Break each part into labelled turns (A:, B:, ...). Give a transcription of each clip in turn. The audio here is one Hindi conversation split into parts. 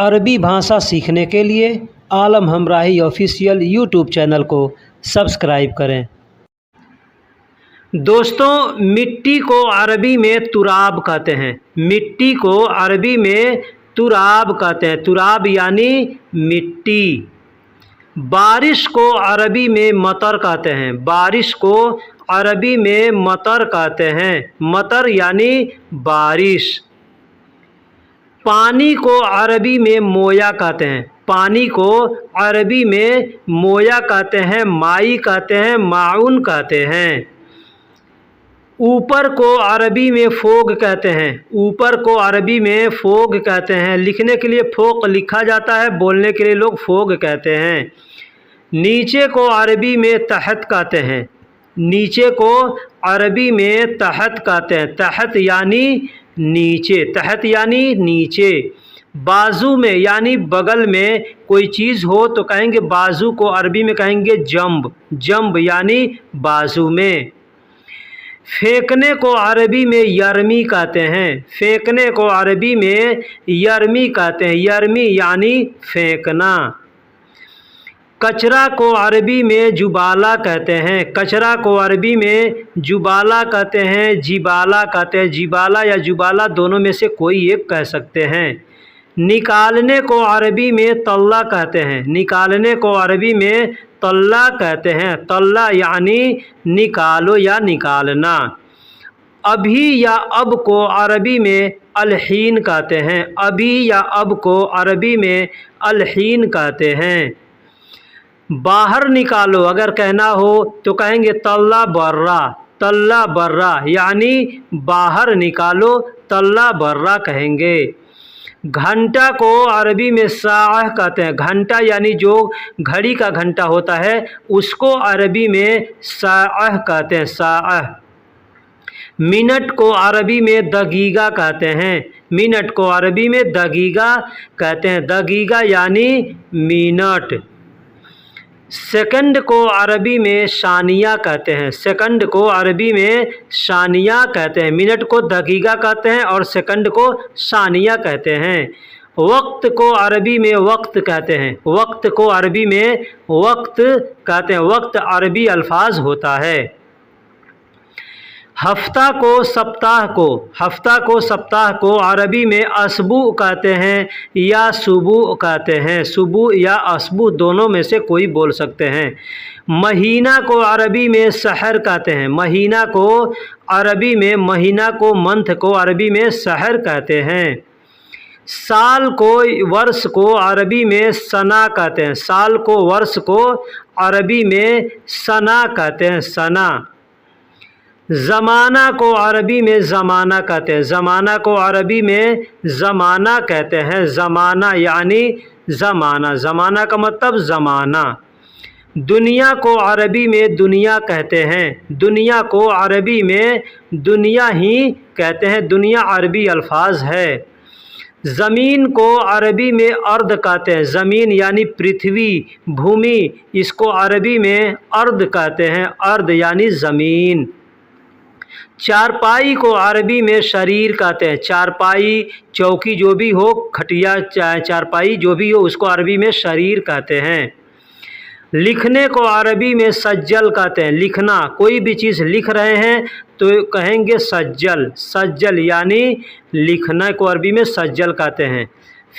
A: अरबी भाषा सीखने के लिए आलम हमराही ऑफिशियल यूट्यूब चैनल को सब्सक्राइब करें। दोस्तों, मिट्टी को अरबी में तुराब कहते हैं। मिट्टी को अरबी में तुराब कहते हैं। तुराब यानी मिट्टी। बारिश को अरबी में मतर कहते हैं। बारिश को अरबी में मतर कहते हैं। मतर यानी बारिश। पानी को अरबी में मोया कहते हैं। पानी को अरबी में मोया कहते हैं, माई कहते हैं, माउन कहते हैं। ऊपर को अरबी में फोग कहते हैं। ऊपर को अरबी में फोग कहते हैं। लिखने के लिए फोक लिखा जाता है, बोलने के लिए लोग फोग कहते हैं। नीचे को अरबी में तहत कहते हैं। नीचे को अरबी में तहत कहते हैं। तहत यानी नीचे। तहत यानी नीचे। बाजू में यानी बगल में कोई चीज़ हो तो कहेंगे बाजू को अरबी में कहेंगे जंब। जंब यानी बाजू में। फेंकने को अरबी में यरमी कहते हैं। फेंकने को अरबी में यरमी कहते हैं। यरमी यानी फेंकना। कचरा को अरबी में जुबाला कहते हैं। कचरा को अरबी में जुबाला कहते हैं, जिबाला कहते हैं। जिबाला या जुबाला दोनों में से कोई एक कह सकते हैं। निकालने को अरबी में तल्ला कहते हैं। निकालने को अरबी में तल्ला कहते हैं। तल्ला यानी निकालो या निकालना। अभी या अब को अरबी में अलहीन कहते हैं। अभी या अब को अरबी में अलहीन कहते हैं। बाहर निकालो अगर कहना हो तो कहेंगे तल्ला बर्रा। तल्ला बर्रा यानी बाहर निकालो, तल्ला बर्रा कहेंगे। घंटा को अरबी में साह कहते हैं। घंटा यानी जो घड़ी का घंटा होता है उसको अरबी में साह कहते हैं। साह। मिनट को अरबी में दगीगा कहते हैं। मिनट को अरबी में दगीगा कहते हैं। दगीगा यानी मिनट। सेकंड को अरबी में शानिया कहते हैं। सेकंड को अरबी में शानिया कहते हैं। मिनट को दगीगा कहते हैं और सेकंड को शानिया कहते हैं। वक्त को अरबी में वक्त कहते हैं। वक्त को अरबी में वक्त कहते हैं। वक्त अरबी अल्फाज होता है। हफ्ता को सप्ताह को हफ्ता को सप्ताह को अरबी में असबू कहते हैं या सुबू कहते हैं। सुबू या असबू दोनों में से कोई बोल सकते हैं। महीना को अरबी में सहर कहते हैं। महीना को अरबी में महीना को मंथ को अरबी में सहर कहते हैं। साल को वर्ष को अरबी में सना कहते हैं। साल को वर्ष को अरबी में सना कहते हैं। सना। ज़माना को अरबी में ज़माना कहते हैं। ज़माना को अरबी में ज़माना कहते हैं। ज़माना यानी ज़माना। ज़माना का मतलब ज़माना। दुनिया को अरबी में दुनिया कहते हैं। दुनिया को अरबी में दुनिया ही कहते हैं। दुनिया अरबी अल्फाज है। ज़मीन को अरबी में अर्द कहते हैं। ज़मीन यानी पृथ्वी, भूमि, इसको अरबी में अर्द कहते हैं। अर्द यानी ज़मीन। चारपाई को अरबी में शरीर कहते हैं। चारपाई, चौकी जो भी हो, खटिया, चारपाई जो भी हो उसको अरबी में शरीर कहते हैं। लिखने को अरबी में सज्जल कहते हैं। लिखना, कोई भी चीज़ लिख रहे हैं तो कहेंगे सज्जल। सज्जल यानी लिखना को अरबी में सज्जल कहते हैं।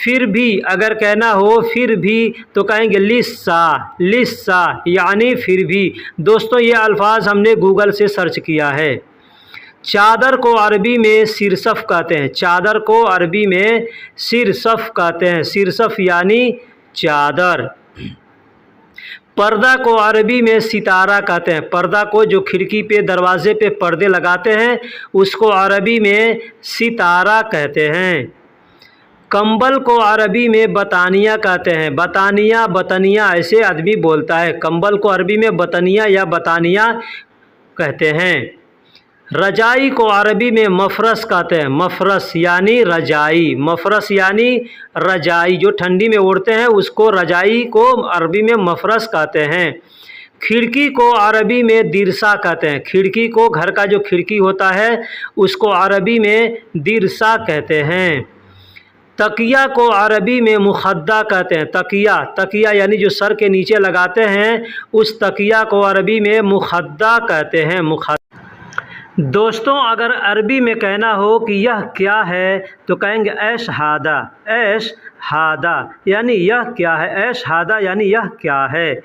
A: फिर भी अगर कहना हो फिर भी तो कहेंगे लिस्सा। लिस्सा यानी फिर भी। दोस्तों, ये अल्फाज हमने गूगल से सर्च किया है। चादर को अरबी में सिरसफ कहते हैं। चादर को अरबी में सिरसफ कहते हैं। सिरसफ यानी चादर। पर्दा को अरबी में सितारा कहते हैं। पर्दा को जो खिड़की पे, दरवाजे पे पर्दे लगाते हैं उसको अरबी में सितारा कहते हैं। कंबल को अरबी में बतानिया कहते हैं। बतानिया, बतनिया ऐसे आदमी बोलता है। कंबल को अरबी में बतनिया या बतानिया कहते हैं। रजाई को अरबी में मफरस कहते हैं। मफरस यानी रजाई। मफरस यानी रजाई, जो ठंडी में ओढ़ते हैं उसको रजाई को अरबी में मफरस कहते हैं। खिड़की को अरबी में दिरसा कहते हैं। खिड़की को, घर का जो खिड़की होता है उसको अरबी में दिरसा कहते हैं। तकिया को अरबी में मुखद्दा कहते हैं। तकिया, तकिया यानी जो सर के नीचे लगाते हैं उस तकिया को अरबी में मुखद्दा कहते हैं। दोस्तों अगर अरबी में कहना हो कि यह क्या है तो कहेंगे ऐश हादा। ऐश हादा यानी यह क्या है। ऐश हादा यानी यह क्या है।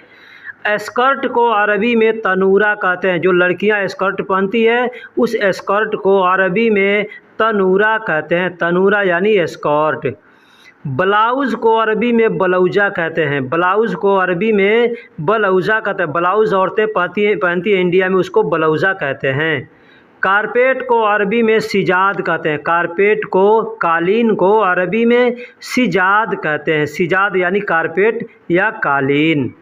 A: स्कर्ट को अरबी में तनूरा कहते हैं। जो लड़कियां स्कर्ट पहनती है उस स्कर्ट को अरबी में तनूरा कहते हैं। तनूरा यानी स्कर्ट। ब्लाउज़ को अरबी में ब्लाउजा कहते हैं। ब्लाउज़ को अरबी में ब्लाउजा कहते हैं। ब्लाउज़ औरतें पहनती हैं इंडिया में, उसको ब्लाउजा कहते हैं। कारपेट को अरबी में सिजाद कहते हैं। कारपेट को, कालीन को अरबी में सिजाद कहते हैं। सिजाद यानी कारपेट या कालीन।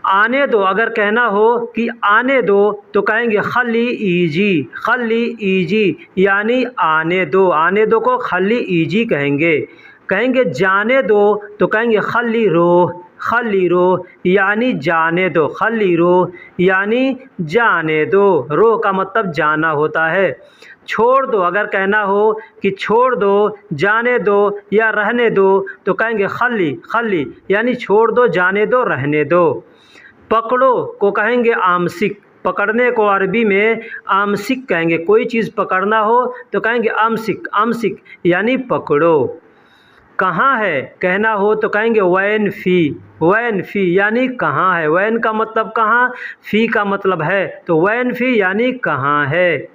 A: आने दो अगर कहना हो कि आने दो तो कहेंगे खली ईजी। खली ईजी यानी आने दो। आने दो को खली ईजी कहेंगे। कहेंगे जाने दो तो कहेंगे खली रोह। खली रोह यानी जाने दो। खली रोह यानी जाने दो। रोह का मतलब जाना होता है। छोड़ दो अगर कहना हो कि छोड़ दो, जाने दो या रहने दो तो कहेंगे खली। खली यानी छोड़ दो, जाने दो, रहने दो। पकड़ो को कहेंगे आमसिक। पकड़ने को अरबी में आमसिक कहेंगे। कोई चीज़ पकड़ना हो तो कहेंगे आमसिक। आमसिक यानी पकड़ो। कहाँ है कहना हो तो कहेंगे वैन फ़ी। वैन फ़ी यानी कहाँ है। वैन का मतलब कहाँ, फ़ी का मतलब है, तो वैन फ़ी यानी कहाँ है।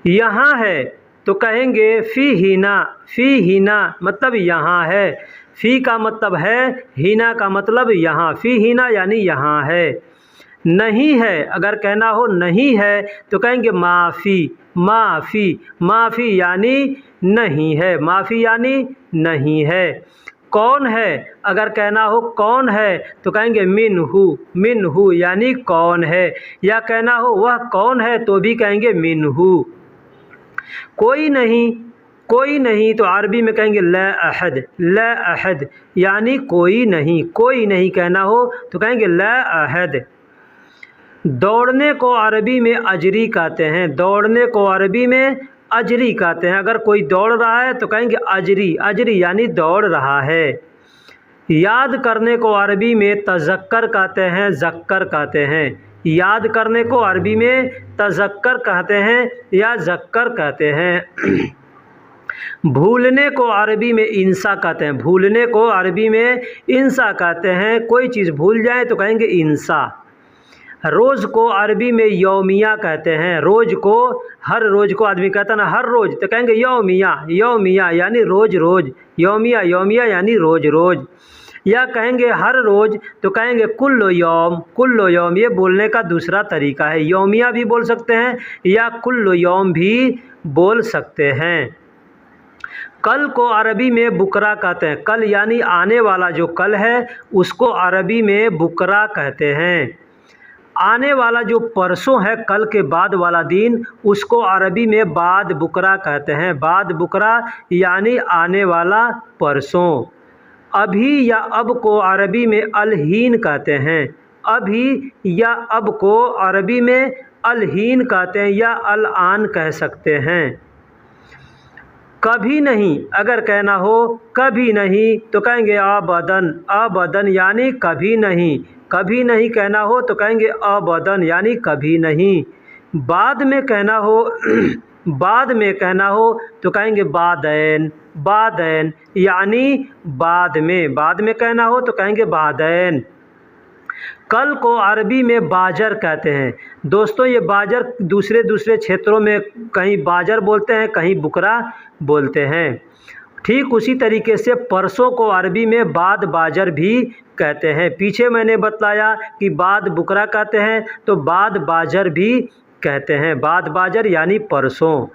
A: यहाँ है तो कहेंगे फ़ी हिना। फ़ी हिना मतलब यहाँ है। फ़ी का मतलब है, हिना का मतलब यहाँ। फ़ी हिना यानी यहाँ है। नहीं है अगर कहना हो नहीं है तो कहेंगे माफ़ी। माफ़ी, माफ़ी यानी नहीं है। माफ़ी यानी नहीं है। कौन है अगर कहना हो कौन है तो कहेंगे मिनहू। मिनहू यानी कौन है। या कहना हो वह कौन है तो भी कहेंगे मिनहू। कोई नहीं, कोई नहीं तो अरबी में कहेंगे ला अहद। ला अहद यानी कोई नहीं। कोई नहीं कहना हो तो कहेंगे ला अहद। दौड़ने को अरबी में अजरी कहते हैं। दौड़ने को अरबी में अजरी कहते हैं। अगर कोई दौड़ रहा है तो कहेंगे अजरी। अजरी यानी दौड़ रहा है। याद करने को अरबी में तज़क्कर कहते हैं। ज़क्कर कहते हैं। याद करने को अरबी में तज़क्कर कहते हैं या ज़क्कर कहते हैं। भूलने को अरबी में इंसा कहते हैं। भूलने को अरबी में इंसा कहते हैं। कोई चीज़ भूल जाए तो कहेंगे इंसा। रोज़ को अरबी में यौमिया कहते हैं। रोज़ को, हर रोज़ को आदमी कहता है ना हर रोज़, तो कहेंगे यौमिया। यौमिया यानी रोज़ रोज़। यौमिया, यौमिया यानी रोज़ रोज़। या कहेंगे हर रोज़ तो कहेंगे कुल्लो यौम। कुल्लो यौम ये बोलने का दूसरा तरीका है। यौमिया भी बोल सकते हैं या कुल्लो यौम भी बोल सकते हैं। कल को अरबी में बुकरा कहते हैं। कल यानी आने वाला जो कल है उसको अरबी में बुकरा कहते हैं। आने वाला जो परसों है, कल के बाद वाला दिन, उसको अरबी में बाद बुकरा कहते हैं। बाद बुकरा यानी आने वाला परसों। अभी या अब को अरबी में अलहीन कहते हैं। अभी या अब को अरबी में अलहीन कहते हैं या अल-आन कह सकते हैं। कभी नहीं अगर कहना हो कभी नहीं तो कहेंगे अबदन। अबदन यानी कभी नहीं। कभी नहीं कहना हो तो कहेंगे अबदन यानी कभी नहीं। बाद में कहना हो बाद में कहना हो तो कहेंगे बादैन। बादैन यानी बाद में। बाद में कहना हो तो कहेंगे बादैन। कल को अरबी में बाजर कहते हैं। दोस्तों ये बाजर दूसरे दूसरे क्षेत्रों में कहीं बाजर बोलते हैं, कहीं बुकरा बोलते हैं। ठीक उसी तरीके से परसों को अरबी में बाद बाजर भी कहते हैं। पीछे मैंने बताया कि बाद बुकरा कहते हैं तो बाद बाजर भी कहते हैं। बाद बाजर यानी परसों।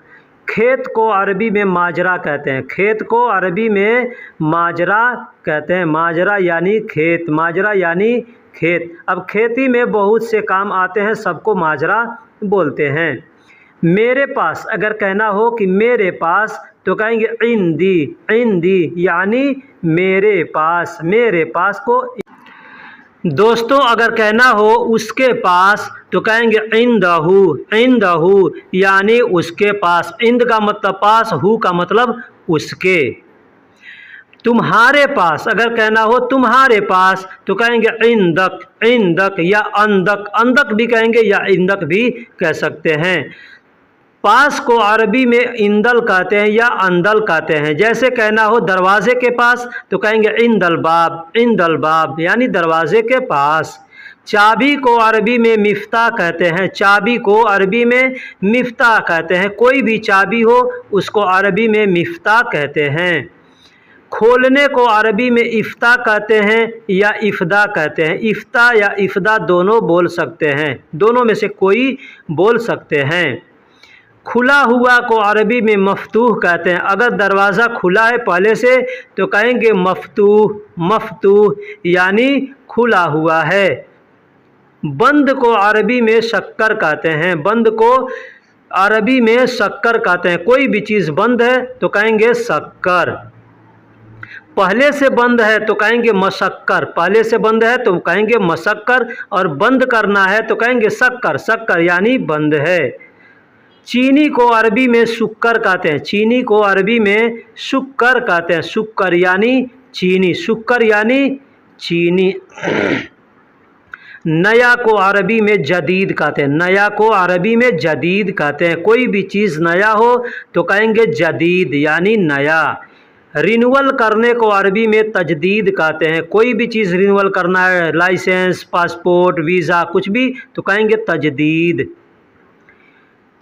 A: खेत को अरबी में माजरा कहते हैं। खेत को अरबी में माजरा कहते हैं। माजरा यानी खेत। माजरा यानी खेत। अब खेती में बहुत से काम आते हैं, सबको माजरा बोलते हैं। मेरे पास अगर कहना हो कि मेरे पास तो कहेंगे इंदी। इंदी यानी मेरे पास। मेरे पास को। दोस्तों अगर कहना हो उसके पास तो कहेंगे इंदहू। इंदहू यानी उसके पास। इंद का मतलब पास, हु का मतलब उसके। तुम्हारे पास, अगर कहना हो तुम्हारे पास तो कहेंगे इंदक, इंदक या अंदक, अंदक भी कहेंगे या इंदक भी कह सकते हैं। पास को अरबी में इंदल कहते हैं या अंदल कहते हैं। जैसे कहना हो दरवाजे के पास तो कहेंगे इंदल बाब, इंदल बाब यानी दरवाजे के पास। चाबी को अरबी में मिफ्ता कहते हैं, चाबी को अरबी में मिफ्ता कहते हैं। कोई भी चाबी हो उसको अरबी में मिफ्ता कहते हैं। खोलने को अरबी में इफ्ता कहते हैं या इफ्दा कहते हैं। इफ्ता या इफ्दा दोनों बोल सकते हैं, दोनों में से कोई बोल सकते हैं। खुला हुआ को अरबी में मफ्तूह कहते हैं। अगर दरवाज़ा खुला है पहले से तो कहेंगे मफ्तूह, मफ्तूह यानी खुला हुआ है। बंद को अरबी में शक्कर कहते हैं, बंद को अरबी में शक्कर कहते हैं। कोई भी चीज़ बंद है तो कहेंगे शक्कर। पहले से बंद है तो कहेंगे मशक्कर, पहले से बंद है तो कहेंगे मशक्कर, और बंद करना है तो कहेंगे शक्कर, शक्कर यानी बंद है। चीनी को अरबी में शुक्कर कहते हैं, चीनी को अरबी में शुक्कर कहते हैं। शुक्कर यानी चीनी, शुक्कर यानी चीनी। नया को अरबी में जदीद कहते हैं, नया को अरबी में जदीद कहते हैं। कोई भी चीज़ नया हो तो कहेंगे जदीद यानी नया। रिन्यूअल करने को अरबी में तजदीद कहते हैं। कोई भी चीज़ रिन्यूअल करना है, लाइसेंस, पासपोर्ट, वीज़ा, कुछ भी तो कहेंगे तजदीद।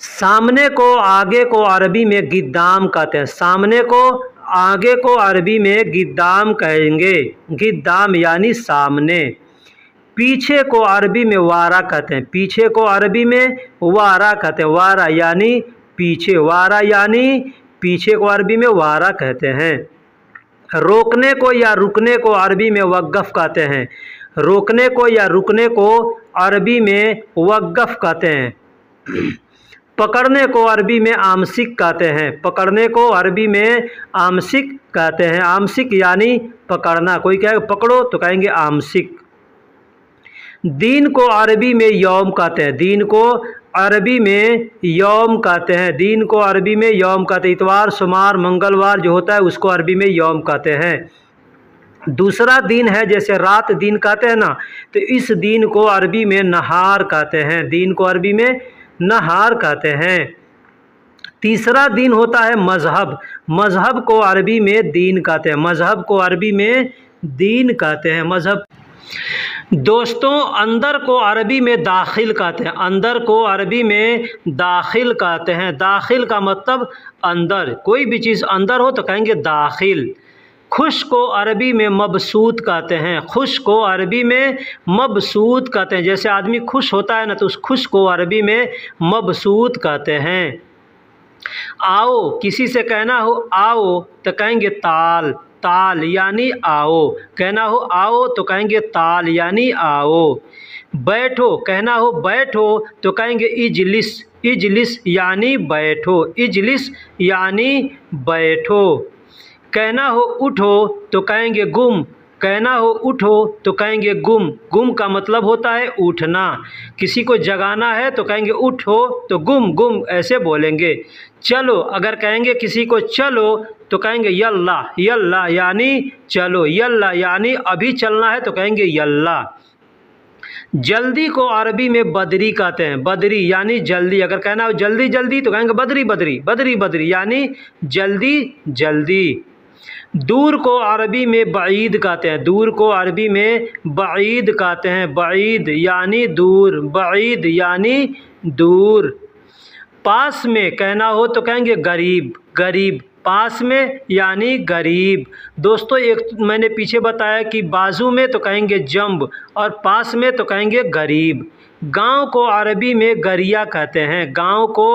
A: सामने को आगे को अरबी में गिद्दाम कहते हैं, सामने को आगे को अरबी में गिद्दाम कहेंगे, गिद्दाम यानी सामने। पीछे को अरबी में वारा कहते हैं, पीछे को अरबी में वारा कहते हैं। वारा यानी पीछे, वारा यानी पीछे को अरबी में वारा कहते हैं। रोकने को या रुकने को अरबी में वक़्फ़ कहते हैं, रोकने को या रुकने को अरबी में वक़्फ़ कहते हैं। पकड़ने को अरबी में आमसिक कहते हैं, पकड़ने को अरबी में आमसिक कहते हैं। आमसिक यानी पकड़ना, कोई कहेगा पकड़ो तो कहेंगे आमसिक। दीन को अरबी में यौम कहते हैं, दीन को अरबी में यौम कहते हैं, दीन को अरबी में यौम कहते हैं। इतवार, सोमवार, मंगलवार जो होता है उसको अरबी में यौम कहते हैं। दूसरा दिन है जैसे रात दिन कहते हैं ना, तो इस दिन को अरबी में नहार कहते हैं, दीन को अरबी में नहार कहते हैं। तीसरा दिन होता है मजहब, मजहब को अरबी में दीन कहते हैं, मजहब को अरबी में दीन कहते हैं, मजहब। दोस्तों, अंदर को अरबी में दाखिल कहते हैं, अंदर को अरबी में दाखिल कहते हैं। दाखिल का मतलब अंदर, कोई भी चीज़ अंदर हो तो कहेंगे दाखिल। खुश को अरबी में मबसूत कहते हैं, खुश को अरबी में मबसूत कहते हैं। जैसे आदमी खुश होता है ना तो उस खुश को अरबी में मबसूत कहते हैं। आओ, किसी से कहना हो आओ तो कहेंगे ताल, ताल यानी आओ। कहना हो आओ तो कहेंगे ताल यानी आओ। बैठो, कहना हो बैठो तो कहेंगे इजलिस, इजलिस यानी बैठो, इजलिस यानी बैठो। कहना हो उठो तो कहेंगे गुम, कहना हो उठो तो कहेंगे गुम, गुम का मतलब होता है उठना। किसी को जगाना है तो कहेंगे उठो तो गुम, गुम ऐसे बोलेंगे। चलो, अगर कहेंगे किसी को चलो तो कहेंगे यल्ला, यल्ला यानी चलो, यल्ला यानी अभी चलना है तो कहेंगे यल्ला। जल्दी को अरबी में बदरी कहते हैं, बदरी यानी जल्दी। अगर कहना हो जल्दी जल्दी तो कहेंगे बदरी बदरी, बदरी बदरी यानी जल्दी जल्दी। दूर को अरबी में बईद कहते हैं, दूर को अरबी में बईद कहते हैं, बईद यानी दूर, बईद यानी दूर। पास में कहना हो तो कहेंगे गरीब, गरीब, पास में यानी गरीब। दोस्तों, एक मैंने पीछे बताया कि बाजू में तो कहेंगे जंब और पास में तो कहेंगे गरीब। गांव को अरबी में गरिया कहते हैं, गांव को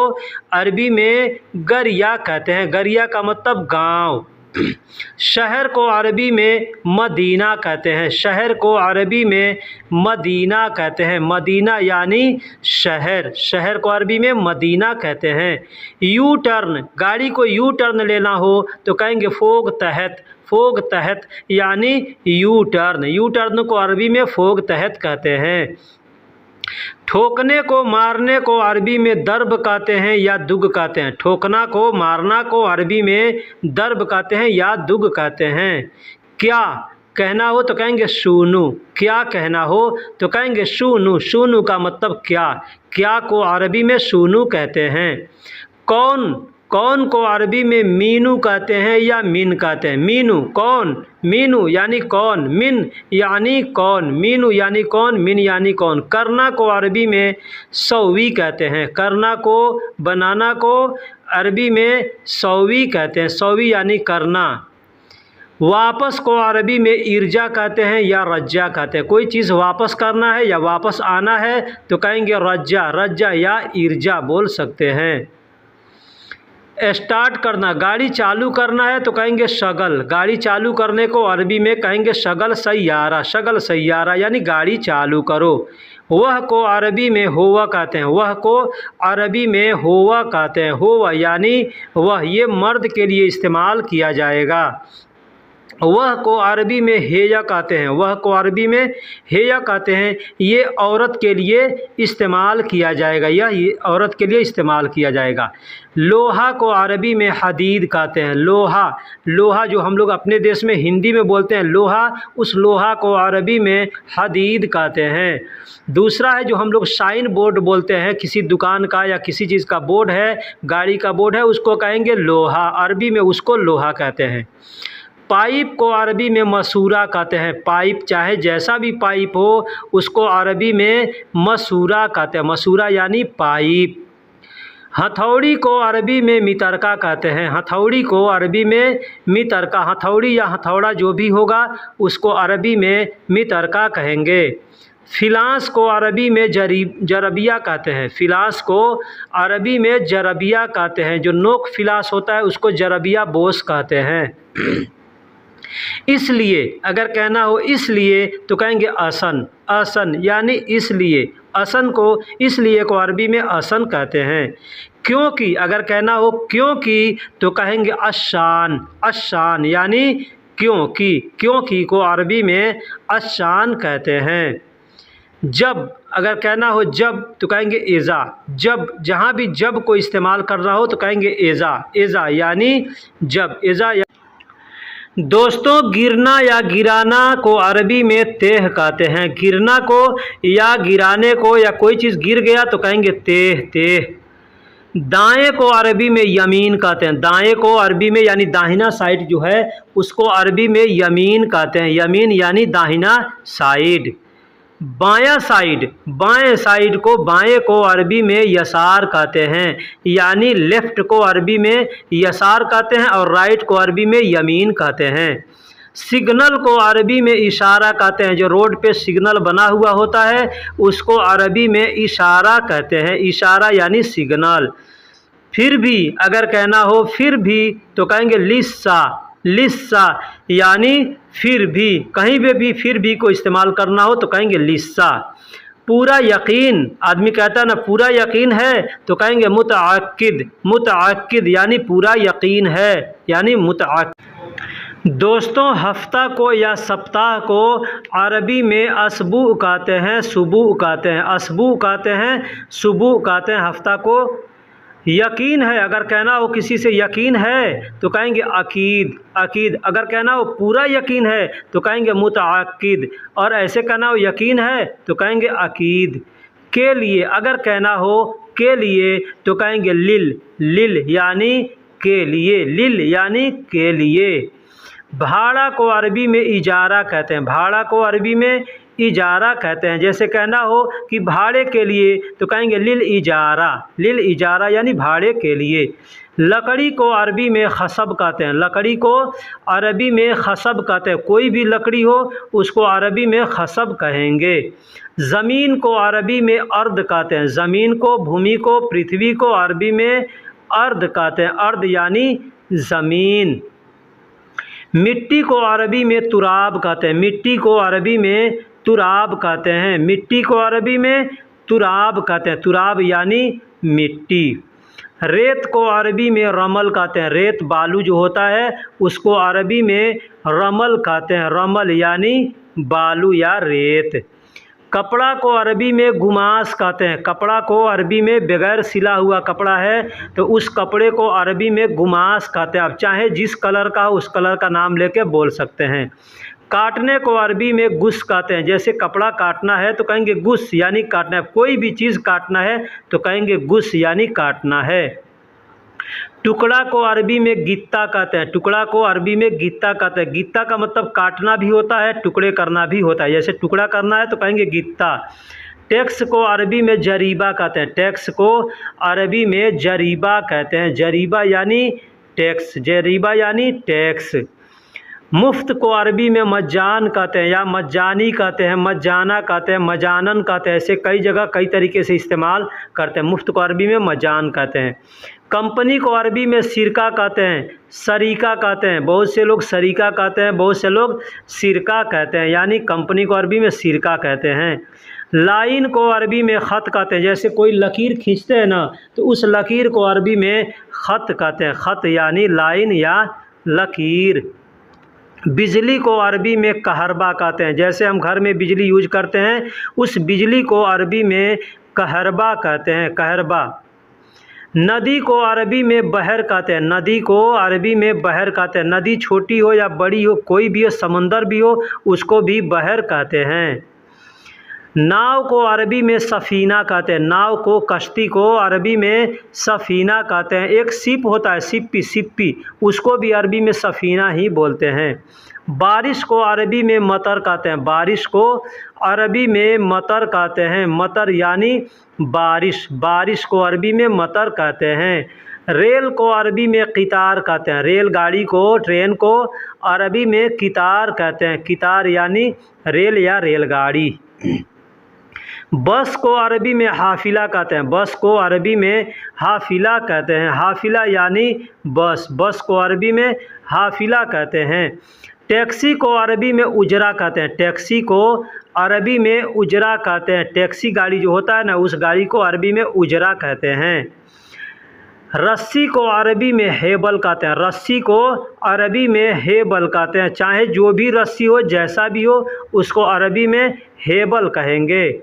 A: अरबी में गरिया कहते हैं, गरिया का मतलब गांव। शहर को अरबी में मदीना कहते हैं, शहर को अरबी में मदीना कहते हैं, मदीना यानी शहर, शहर को अरबी में मदीना कहते हैं। यू टर्न, गाड़ी को यू टर्न लेना हो तो कहेंगे फोग तहत, फोग तहत यानी यू टर्न, यू टर्न को अरबी में फोग तहत कहते हैं। ठोकने को मारने को अरबी में दर्ब कहते हैं या दुग कहते हैं। ठोकना को मारना को अरबी में दर्ब कहते हैं या दुग कहते हैं। क्या कहना हो तो कहेंगे शूनू। क्या कहना हो तो कहेंगे शूनू। शूनू का मतलब क्या। क्या को अरबी में शूनू कहते हैं। कौन, कौन को अरबी में मीनू कहते हैं या मिन कहते हैं। मीनू कौन, मीनू यानी कौन, मिन यानी कौन। मीनू यानी कौन, मिन यानी कौन। करना को अरबी में सौवी कहते हैं। करना को, बनाना को अरबी में सौवी कहते हैं। सौवी यानी करना। वापस को अरबी में इर्जा कहते हैं या रज्जा कहते हैं। कोई चीज़ वापस करना है या वापस आना है तो कहेंगे रज्जा। रज्जा या इर्जा बोल सकते हैं। स्टार्ट करना, गाड़ी चालू करना है तो कहेंगे शगल। गाड़ी चालू करने को अरबी में कहेंगे शगल सैयारा। शगल सैयारा यानी गाड़ी चालू करो। वह को अरबी में होवा कहते हैं। वह को अरबी में होवा कहते हैं। होवा यानी वह, ये मर्द के लिए इस्तेमाल किया जाएगा। वह को अरबी में हेया कहते हैं। वह को अरबी में हेया कहते हैं। ये औरत के लिए इस्तेमाल किया जाएगा। ये औरत के लिए इस्तेमाल किया जाएगा। लोहा को अरबी में हदीद कहते हैं। लोहा, लोहा जो हम लोग अपने देश में हिंदी में बोलते हैं लोहा, उस लोहा को अरबी में हदीद कहते हैं। दूसरा है जो हम लोग साइन बोर्ड बोलते हैं, किसी दुकान का या किसी चीज़ का बोर्ड है, गाड़ी का बोर्ड है, उसको कहेंगे लोहा। अरबी में उसको लोहा कहते हैं। पाइप को अरबी में मसूरा कहते हैं। पाइप चाहे जैसा भी पाइप हो उसको अरबी में मसूरा कहते हैं। मसूरा यानी पाइप। हथौड़ी को अरबी में मितरका कहते हैं। हथौड़ी को अरबी में मितरका। हथौड़ी या हथौड़ा जो भी होगा उसको अरबी में मितरका कहेंगे। फिलास को अरबी में जरबिया कहते हैं। फिलास को अरबी में जरबिया कहते हैं। जो नोक फिलास होता है उसको जरबिया बोस कहते हैं। इसलिए अगर कहना हो इसलिए तो कहेंगे असन। असन यानी इसलिए। असन को, इसलिए को अरबी में असन कहते हैं। क्योंकि अगर कहना हो क्योंकि तो कहेंगे अशान। अशान यानी क्योंकि। क्योंकि को अरबी में अशान कहते हैं। जब अगर कहना हो जब तो कहेंगे एज़ा। जब, जहाँ भी जब को इस्तेमाल करना हो तो कहेंगे एज़ा। एज़ा यानी जब। एज़ा दोस्तों, गिरना या गिराना को अरबी में तेह कहते हैं। गिरना को या गिराने को या कोई चीज़ गिर गया तो कहेंगे तेह। तेह। दाएं को अरबी में यमीन कहते हैं। दाएं को अरबी में यानी दाहिना साइड जो है उसको अरबी में यमीन कहते हैं। यमीन यानी दाहिना साइड। बायां साइड, बाएं साइड को, बाएं को अरबी में यसार कहते हैं। यानी लेफ़्ट को अरबी में यसार कहते हैं और राइट को अरबी में यमीन कहते हैं। सिग्नल को अरबी में इशारा कहते हैं। जो रोड पे सिग्नल बना हुआ होता है उसको अरबी में इशारा कहते हैं। इशारा यानी सिग्नल। फिर भी अगर कहना हो फिर भी तो कहेंगे लिस्सा। लिस्सा यानी फिर भी। कहीं पे भी फिर भी को इस्तेमाल करना हो तो कहेंगे लिस्सा। पूरा यकीन, आदमी कहता है ना पूरा यकीन है तो कहेंगे मुतअक्किद। मुतअक्किद यानी पूरा यकीन है, यानी मुतअक्किद। दोस्तों, हफ्ता को या सप्ताह को अरबी में असबू कहते हैं, सुबू कहते हैं। असबू कहते हैं, सुबू कहते हैं हफ्ता को। यकीन है, अगर कहना हो किसी से यकीन है तो कहेंगे अकीद। अकीद। अगर कहना हो पूरा यकीन है तो कहेंगे मुतअक्किद। और ऐसे कहना हो यकीन है तो कहेंगे अकीद। के लिए अगर कहना हो के लिए तो कहेंगे लिल। लिल यानी के लिए। लिल यानी के लिए। भाड़ा को अरबी में इजारा कहते हैं। भाड़ा को अरबी में इजारा कहते हैं। जैसे कहना हो कि भाड़े के लिए तो कहेंगे लिल इजारा। लिल इजारा यानी भाड़े के लिए। लकड़ी को अरबी में खसब कहते हैं। लकड़ी को अरबी में खसब कहते हैं। कोई भी लकड़ी हो उसको अरबी में खसब कहेंगे। ज़मीन को अरबी में अर्द कहते हैं। ज़मीन को, भूमि को, पृथ्वी को अरबी में अर्द कहते हैं। अर्द यानी ज़मीन। मिट्टी को अरबी में तुराब कहते हैं। मिट्टी को अरबी में तुराब कहते हैं। मिट्टी को अरबी में तुराब कहते हैं। तुराब यानी मिट्टी। रेत को अरबी में रमल कहते हैं। रेत, बालू जो होता है उसको अरबी में रमल कहते हैं। रमल यानी बालू या रेत। कपड़ा को अरबी में गुमास कहते हैं। कपड़ा को अरबी में बगैर सिला हुआ कपड़ा है तो उस कपड़े को अरबी में गुमास कहते हैं। आप चाहे जिस कलर का उस कलर का नाम लेके बोल सकते हैं। काटने को अरबी में गुस कहते हैं। जैसे कपड़ा काटना है तो कहेंगे गुस यानी काटना है। कोई भी चीज़ काटना है तो कहेंगे गुस यानी काटना है। टुकड़ा को अरबी में गित्ता कहते हैं। टुकड़ा को अरबी में गित्ता कहते हैं। गित्ता का मतलब काटना भी होता है, टुकड़े करना भी होता है। जैसे टुकड़ा करना है तो कहेंगे गित्ता। टैक्स को अरबी में जरीबा कहते हैं। टैक्स को अरबी में जरीबा कहते हैं। जरीबा यानी टैक्स, जरीबा यानी टैक्स। मुफ्त को अरबी में मज्जान कहते हैं या मज्जानी कहते हैं, मज्जाना कहते हैं, मजानन कहते हैं। ऐसे कई जगह कई तरीके से इस्तेमाल करते हैं। मुफ्त को अरबी में मज्जान कहते हैं। कंपनी को अरबी में सिरका कहते हैं, सरीका कहते हैं। बहुत से लोग सरीका कहते हैं, बहुत से लोग सिरका कहते हैं, यानी कंपनी को अरबी में सिरका कहते हैं। लाइन को अरबी में ख़त कहते हैं। जैसे कोई लकीर खींचते हैं ना तो उस लकीर को अरबी में ख़त कहते हैं। ख़त यानी लाइन या लकीर। बिजली को अरबी में कहरबा कहते हैं। जैसे हम घर में बिजली यूज करते हैं उस बिजली को अरबी में कहरबा कहते हैं, कहरबा। नदी को अरबी में बहर कहते हैं। नदी को अरबी में बहर कहते हैं। नदी छोटी हो या बड़ी हो, कोई भी हो, समंदर भी हो, उसको भी बहर कहते हैं। नाव को अरबी में सफ़ीना कहते हैं। नाव को, कश्ती को अरबी में सफ़ीना कहते हैं। एक शिप होता है, सिप्पी, सिप्पी, उसको भी अरबी में सफ़ीना ही बोलते हैं। बारिश को अरबी में मतर कहते हैं। बारिश को अरबी में मतर कहते हैं। मतर यानी बारिश। बारिश को अरबी में मतर कहते हैं। रेल को अरबी में कितार कहते हैं। रेलगाड़ी को, ट्रेन को अरबी में कितार कहते हैं। कितार यानी रेल या रेलगाड़ी। बस को अरबी में हाफिला कहते हैं। बस को अरबी में हाफिला कहते हैं। हाफिला यानी बस। बस को अरबी में हाफिला कहते हैं। टैक्सी को अरबी में उजरा कहते हैं। टैक्सी को अरबी में उजरा कहते हैं। टैक्सी गाड़ी जो होता है ना, उस गाड़ी को अरबी में उजरा कहते हैं। रस्सी को अरबी में हेबल कहते हैं। रस्सी को अरबी में हेबल कहते हैं। चाहे जो भी रस्सी हो, जैसा भी हो, उसको अरबी में हेबल कहेंगे।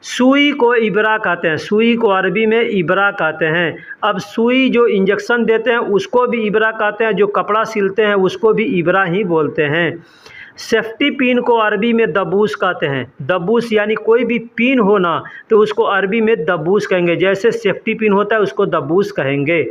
A: सुई को इबरा कहते हैं। सुई को अरबी में इबरा कहते हैं। अब सुई जो इंजेक्शन देते हैं उसको भी इबरा कहते हैं। जो कपड़ा सिलते हैं उसको भी इबरा ही बोलते हैं। सेफ्टी पिन को अरबी में दबूस कहते हैं। दबूस यानी कोई भी पिन हो ना तो उसको अरबी में दबूस कहेंगे। जैसे सेफ्टी पिन होता है उसको दबूस कहेंगे।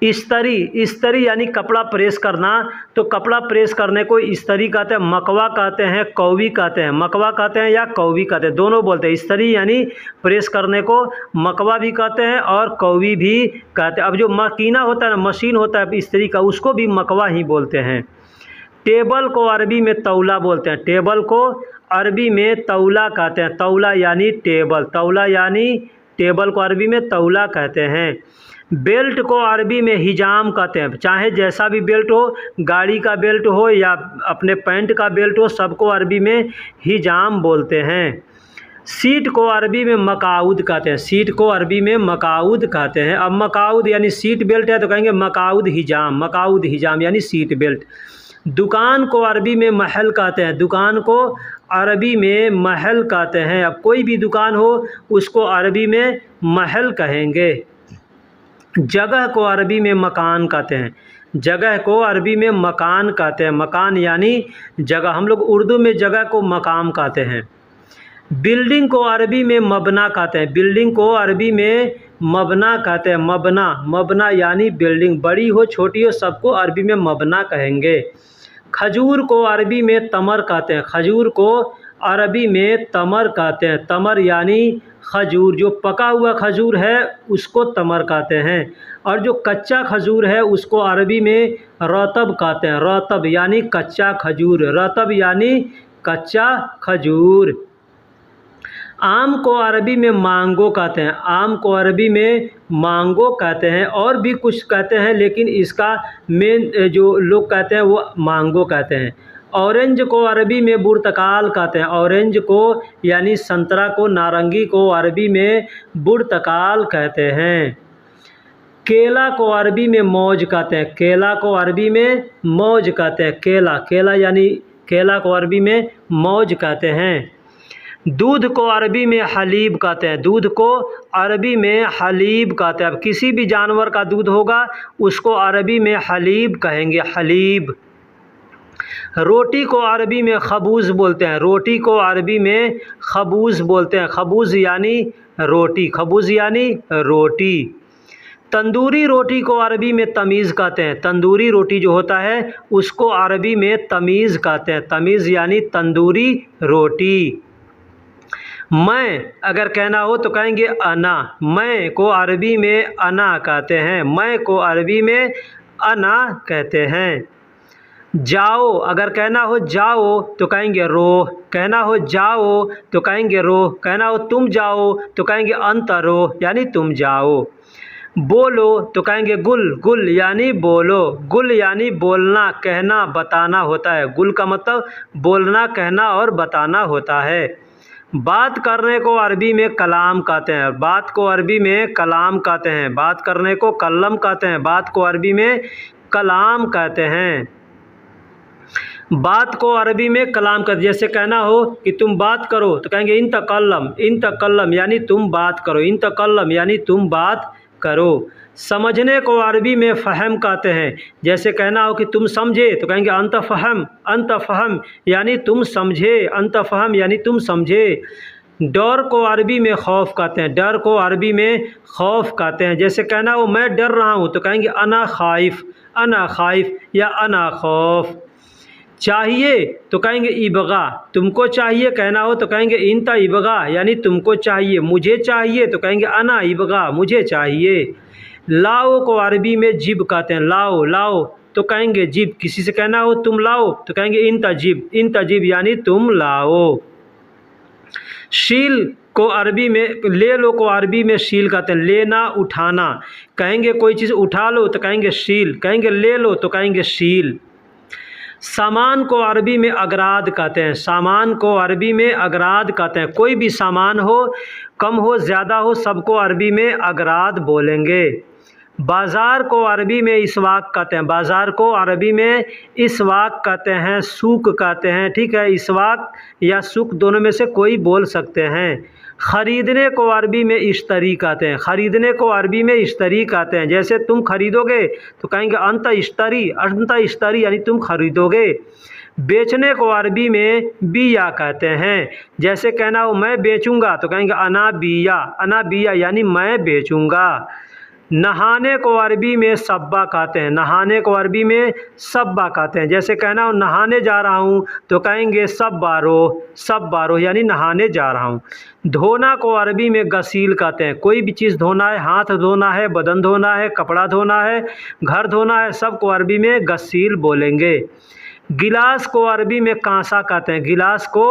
A: इस्तरी, इस्तरी यानी कपड़ा प्रेस करना, तो कपड़ा प्रेस करने को इस्तरी कहते हैं। मकवा कहते हैं, कौवी कहते हैं। मकवा कहते हैं या कौवी कहते हैं, दोनों बोलते हैं। इस्तरी यानी प्रेस करने को मकवा भी कहते हैं और कौवी भी कहते हैं। अब जो मकीना होता है, मशीन होता है इस्तरी का, उसको भी मकवा ही बोलते हैं। टेबल को अरबी में तौला बोलते हैं। टेबल को अरबी में तौला कहते हैं। तौला यानी टेबल। तौला यानी टेबल को अरबी में तौला कहते हैं। बेल्ट को अरबी में हिजाम कहते हैं। चाहे जैसा भी बेल्ट हो, गाड़ी का बेल्ट हो या अपने पैंट का बेल्ट हो, सबको अरबी में हिजाम बोलते हैं। सीट को अरबी में मकाउद कहते हैं। सीट को अरबी में मकाउद कहते हैं। अब मकाउद यानी सीट बेल्ट है तो कहेंगे मकाउद हिजाम। मकाउद हिजाम यानी सीट बेल्ट। दुकान को अरबी में महल कहते हैं। दुकान को अरबी में महल कहते हैं। अब कोई भी दुकान हो उसको अरबी में महल कहेंगे। जगह को अरबी में मकान कहते हैं। जगह को अरबी में मकान कहते हैं। मकान यानी जगह। हम लोग उर्दू में जगह को मकाम कहते हैं। बिल्डिंग को अरबी में मबना कहते हैं। बिल्डिंग को अरबी में मबना कहते हैं। मबना, मबना यानी बिल्डिंग। बड़ी हो छोटी हो सबको अरबी में मबना कहेंगे। खजूर को अरबी में तमर कहते हैं। खजूर को अरबी में तमर कहते हैं। तमर यानी खजूर। जो पका हुआ खजूर है उसको तमर कहते हैं और जो कच्चा खजूर है उसको अरबी में रतब कहते हैं। रतब यानी कच्चा खजूर। रतब यानी कच्चा खजूर। आम को अरबी में मांगो कहते हैं। आम को अरबी में मांगो कहते हैं और भी कुछ कहते हैं, लेकिन इसका मेन जो लोग कहते हैं वो मांगो कहते हैं। ऑरेंज को अरबी में बुर्तकाल कहते हैं। ऑरेंज को यानी संतरा को, नारंगी को अरबी में बुर्तकाल कहते हैं। केला को अरबी में मौज कहते हैं। केला को अरबी में मौज कहते हैं। केला, केला यानी केला को अरबी में मौज कहते हैं। दूध को अरबी में हलीब कहते हैं, दूध को अरबी में हलीब कहते हैं। अब किसी भी जानवर का दूध होगा उसको अरबी में हलीब कहेंगे, हलीब। रोटी को अरबी में खबूज़ बोलते हैं, रोटी को अरबी में खबूज़ बोलते हैं, खबूज़ यानी रोटी, खबूज़ यानी रोटी। तंदूरी रोटी को अरबी में तमीज़ कहते हैं, तंदूरी रोटी जो होता है उसको अरबी में तमीज़ कहते हैं, तमीज़ यानी तंदूरी रोटी। मैं अगर कहना हो तो कहेंगे अना, मैं को अरबी में अना कहते हैं, मैं को अरबी में अना कहते हैं। जाओ अगर कहना हो जाओ तो कहेंगे रो, कहना हो जाओ तो कहेंगे रो, कहना हो तुम जाओ तो कहेंगे अंतरो यानी तुम जाओ। बोलो तो कहेंगे गुल, गुल यानी बोलो, गुल यानी बोलना, कहना, बताना होता है। गुल का मतलब बोलना, कहना और बताना होता है। बात करने को अरबी में कलाम कहते हैं, बात को अरबी में कलाम कहते हैं, बात करने को कल्लम कहते हैं, बात को अरबी में कलाम कहते हैं। बात को अरबी में कलाम कहते हैं। जैसे कहना हो कि तुम बात करो तो कहेंगे इन तकल्लम यानी तुम बात करो, इन तकल्लम यानी तुम बात करो। समझने को अरबी में फ़हम कहते हैं। जैसे कहना हो कि तुम समझे तो कहेंगे अंत फ़हम यानी तुम समझे, अंत फ़हम यानी तुम समझे। डर को अरबी में खौफ कहते हैं, डर को अरबी में खौफ कहते हैं। जैसे कहना हो मैं डर रहा हूँ तो कहेंगे अना खाइफ या अना खौफ। चाहिए तो कहेंगे इबगा, तुमको चाहिए कहना हो तो कहेंगे इंता इबगा यानी तुमको चाहिए। मुझे चाहिए तो कहेंगे अना इबगा, मुझे चाहिए। लाओ को अरबी में जिब कहते हैं, लाओ तो कहेंगे जिब। किसी से कहना हो तुम लाओ तो कहेंगे इंता जिब यानी तुम लाओ। शील को अरबी में, ले लो को अरबी में शील कहते हैं, लेना उठाना। कहेंगे कोई चीज़ उठा लो तो कहेंगे शील, कहेंगे ले लो तो कहेंगे शील। सामान को अरबी में अगराद कहते हैं, सामान को अरबी में अगराद कहते हैं। कोई भी सामान हो, कम हो ज़्यादा हो, सबको अरबी में अगराद बोलेंगे। बाज़ार को अरबी में इसवाक कहते हैं, बाज़ार को अरबी में इसवाक कहते हैं, सूक कहते हैं। ठीक है, इसवाक या सूक दोनों में से कोई बोल सकते हैं। ख़रीदने को अरबी में इश्तरी कहते हैं, ख़रीदने को अरबी में इश्तरी कहते हैं। जैसे तुम खरीदोगे तो कहेंगे अंत इश्तरी यानी तुम खरीदोगे। बेचने को अरबी में बिया कहते हैं। जैसे कहना हो मैं बेचूंगा तो कहेंगे अना बिया यानी मैं बेचूंगा। नहाने को अरबी में सब्बा कहते हैं, नहाने को अरबी में सब्बा कहते हैं। जैसे कहना हो नहाने जा रहा हूँ तो कहेंगे सब बारो यानी नहाने जा रहा हूँ। धोना को अरबी में गसील कहते हैं। कोई भी चीज़ धोना है, हाथ धोना है, बदन धोना है, कपड़ा धोना है, घर धोना है, सब को अरबी में गसील बोलेंगे। गिलास को अरबी में कांसा कहते हैं, गिलास को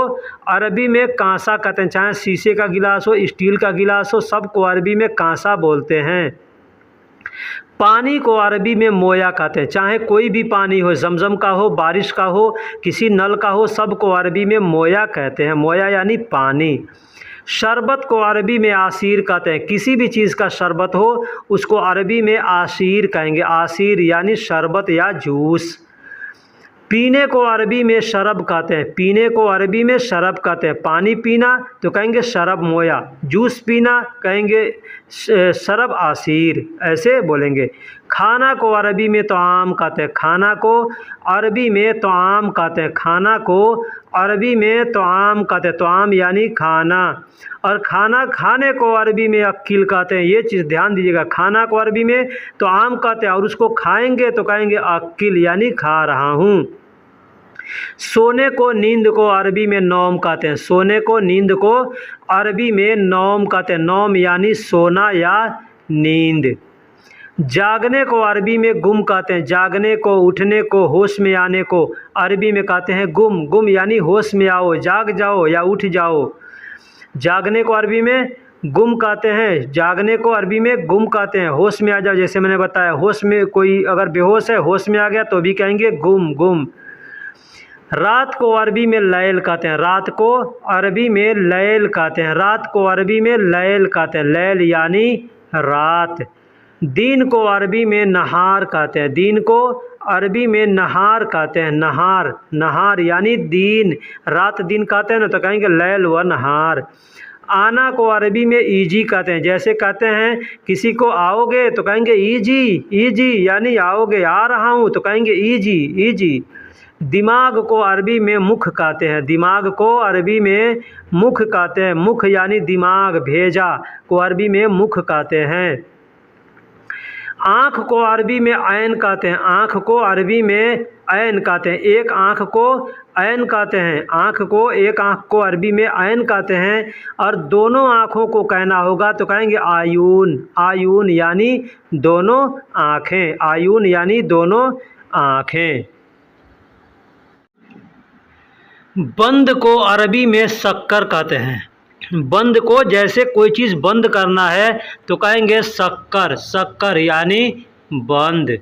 A: अरबी में कांसा कहते हैं। चाहे शीशे का गिलास हो, स्टील का गिलास हो, सब को अरबी में कांसा बोलते हैं। पानी को अरबी में मोया कहते हैं। चाहे कोई भी पानी हो, जमजम का हो, बारिश का हो, किसी नल का हो, सब को अरबी में मोया कहते हैं, मोया यानी पानी। शरबत को अरबी में आसीर कहते हैं। किसी भी चीज़ का शरबत हो उसको अरबी में आसीर कहेंगे, आसीर यानी शरबत या जूस। पीने को अरबी में शरब कहते हैं, पीने को अरबी में शरब कहते हैं। पानी पीना तो कहेंगे शरब मोया, जूस पीना कहेंगे शरब आसीर, ऐसे बोलेंगे। खाना को अरबी में तोआम कहते हैं, खाना को अरबी में तोआम कहते हैं, खाना को अरबी में तोआम कहते हैं, तोआम यानी खाना। और खाना खाने को अरबी में अक्किल कहते हैं। ये चीज़ ध्यान दीजिएगा, खाना को अरबी में तोआम कहते हैं और उसको खाएंगे तो कहेंगे अक्किल यानी खा रहा हूँ। सोने को नींद को अरबी में नौम कहते हैं, सोने को नींद को अरबी में नौम कहते हैं, नौम यानी सोना या नींद। जागने को अरबी में गुम कहते हैं, जागने को, उठने को, होश में आने को अरबी में कहते हैं गुम, गुम यानी होश में आओ, जाग जाओ या उठ जाओ। जागने को अरबी में गुम कहते हैं, जागने को अरबी में गुम कहते हैं। होश में आ जाओ, जैसे मैंने बताया, होश में कोई अगर बेहोश है, होश में आ गया तो भी कहेंगे गुम, गुम। रात को अरबी में लैल कहते हैं, रात को अरबी में लैल कहते हैं, रात को अरबी में लैल कहते हैं, लैल यानी रात। दिन को अरबी में नहार कहते हैं, दिन को अरबी में नहार कहते हैं, नहार, नहार यानी दिन, रात दिन कहते हैं ना, तो कहेंगे लैल व नहार। आना को अरबी में ईजी कहते हैं, जैसे कहते हैं किसी को आओगे तो कहेंगे ईजी, ईजी यानी आओगे, आ रहा हूँ तो कहेंगे ईजी, ईजी। दिमाग को अरबी में मुख कहते हैं, दिमाग को अरबी में मुख कहते हैं, मुख यानी दिमाग, भेजा को अरबी में मुख कहते हैं। आँख को अरबी में ऐन कहते हैं, आँख को अरबी में ऐन कहते हैं, एक आँख को ऐन कहते हैं, आँख को, एक आँख को अरबी में ऐन कहते हैं। और दोनों आँखों को कहना होगा तो कहेंगे आयून, आयून यानी दोनों आँखें, आयून यानी दोनों आँखें। बंद को अरबी में शक्कर कहते हैं, बंद को, जैसे कोई चीज़ बंद करना है तो कहेंगे शक्कर, शक्कर यानी बंद।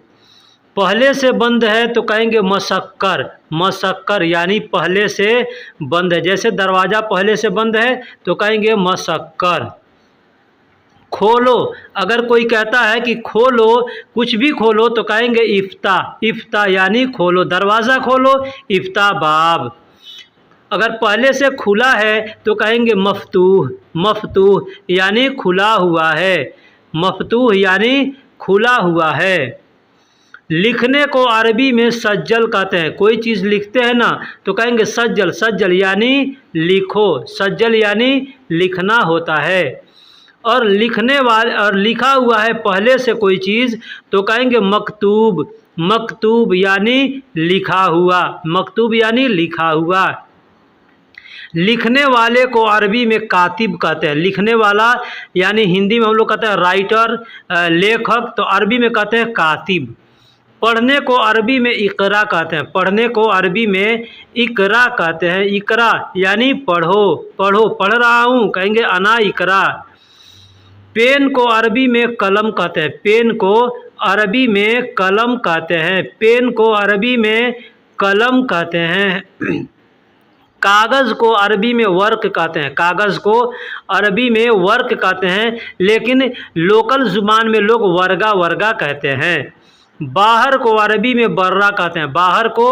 A: पहले से बंद है तो कहेंगे मशक्कर, मशक्कर यानी पहले से बंद है, जैसे दरवाज़ा पहले से बंद है तो कहेंगे मशक्कर। खोलो, अगर कोई कहता है कि खोलो, कुछ भी खोलो तो कहेंगे इफ्ता, इफ्ता यानी खोलो, दरवाज़ा खोलो, इफ्ता बाब। अगर पहले से खुला है तो कहेंगे मफतूह, मफतूह यानी खुला हुआ है, मफतूह यानी खुला हुआ है। लिखने को अरबी में सज्जल कहते हैं, कोई चीज़ लिखते हैं ना तो कहेंगे सज्जल, सज्जल यानी लिखो, सज्जल यानी लिखना होता है। और लिखने वाले, और लिखा हुआ है पहले से कोई चीज़ तो कहेंगे मकतूब, मकतूब यानी लिखा हुआ, मकतूब यानी लिखा हुआ। लिखने वाले को अरबी में कातिब कहते हैं, लिखने वाला यानी हिंदी में हम लोग कहते हैं राइटर, लेखक, तो अरबी में कहते हैं कातिब। पढ़ने को अरबी में इकरा कहते हैं, पढ़ने को अरबी में इकरा कहते हैं, इकरा यानी पढ़ो, पढ़ो, पढ़ रहा हूँ कहेंगे अना इकरा। पेन को अरबी में कलम कहते हैं, पेन को अरबी में कलम कहते हैं, पेन को अरबी में कलम कहते हैं। कागज़ को अरबी में वर्क कहते हैं, कागज़ को अरबी में वर्क कहते हैं, लेकिन लोकल ज़ुबान में लोग वर्गा, वर्गा कहते हैं। बाहर को अरबी में बर्रा कहते हैं, बाहर को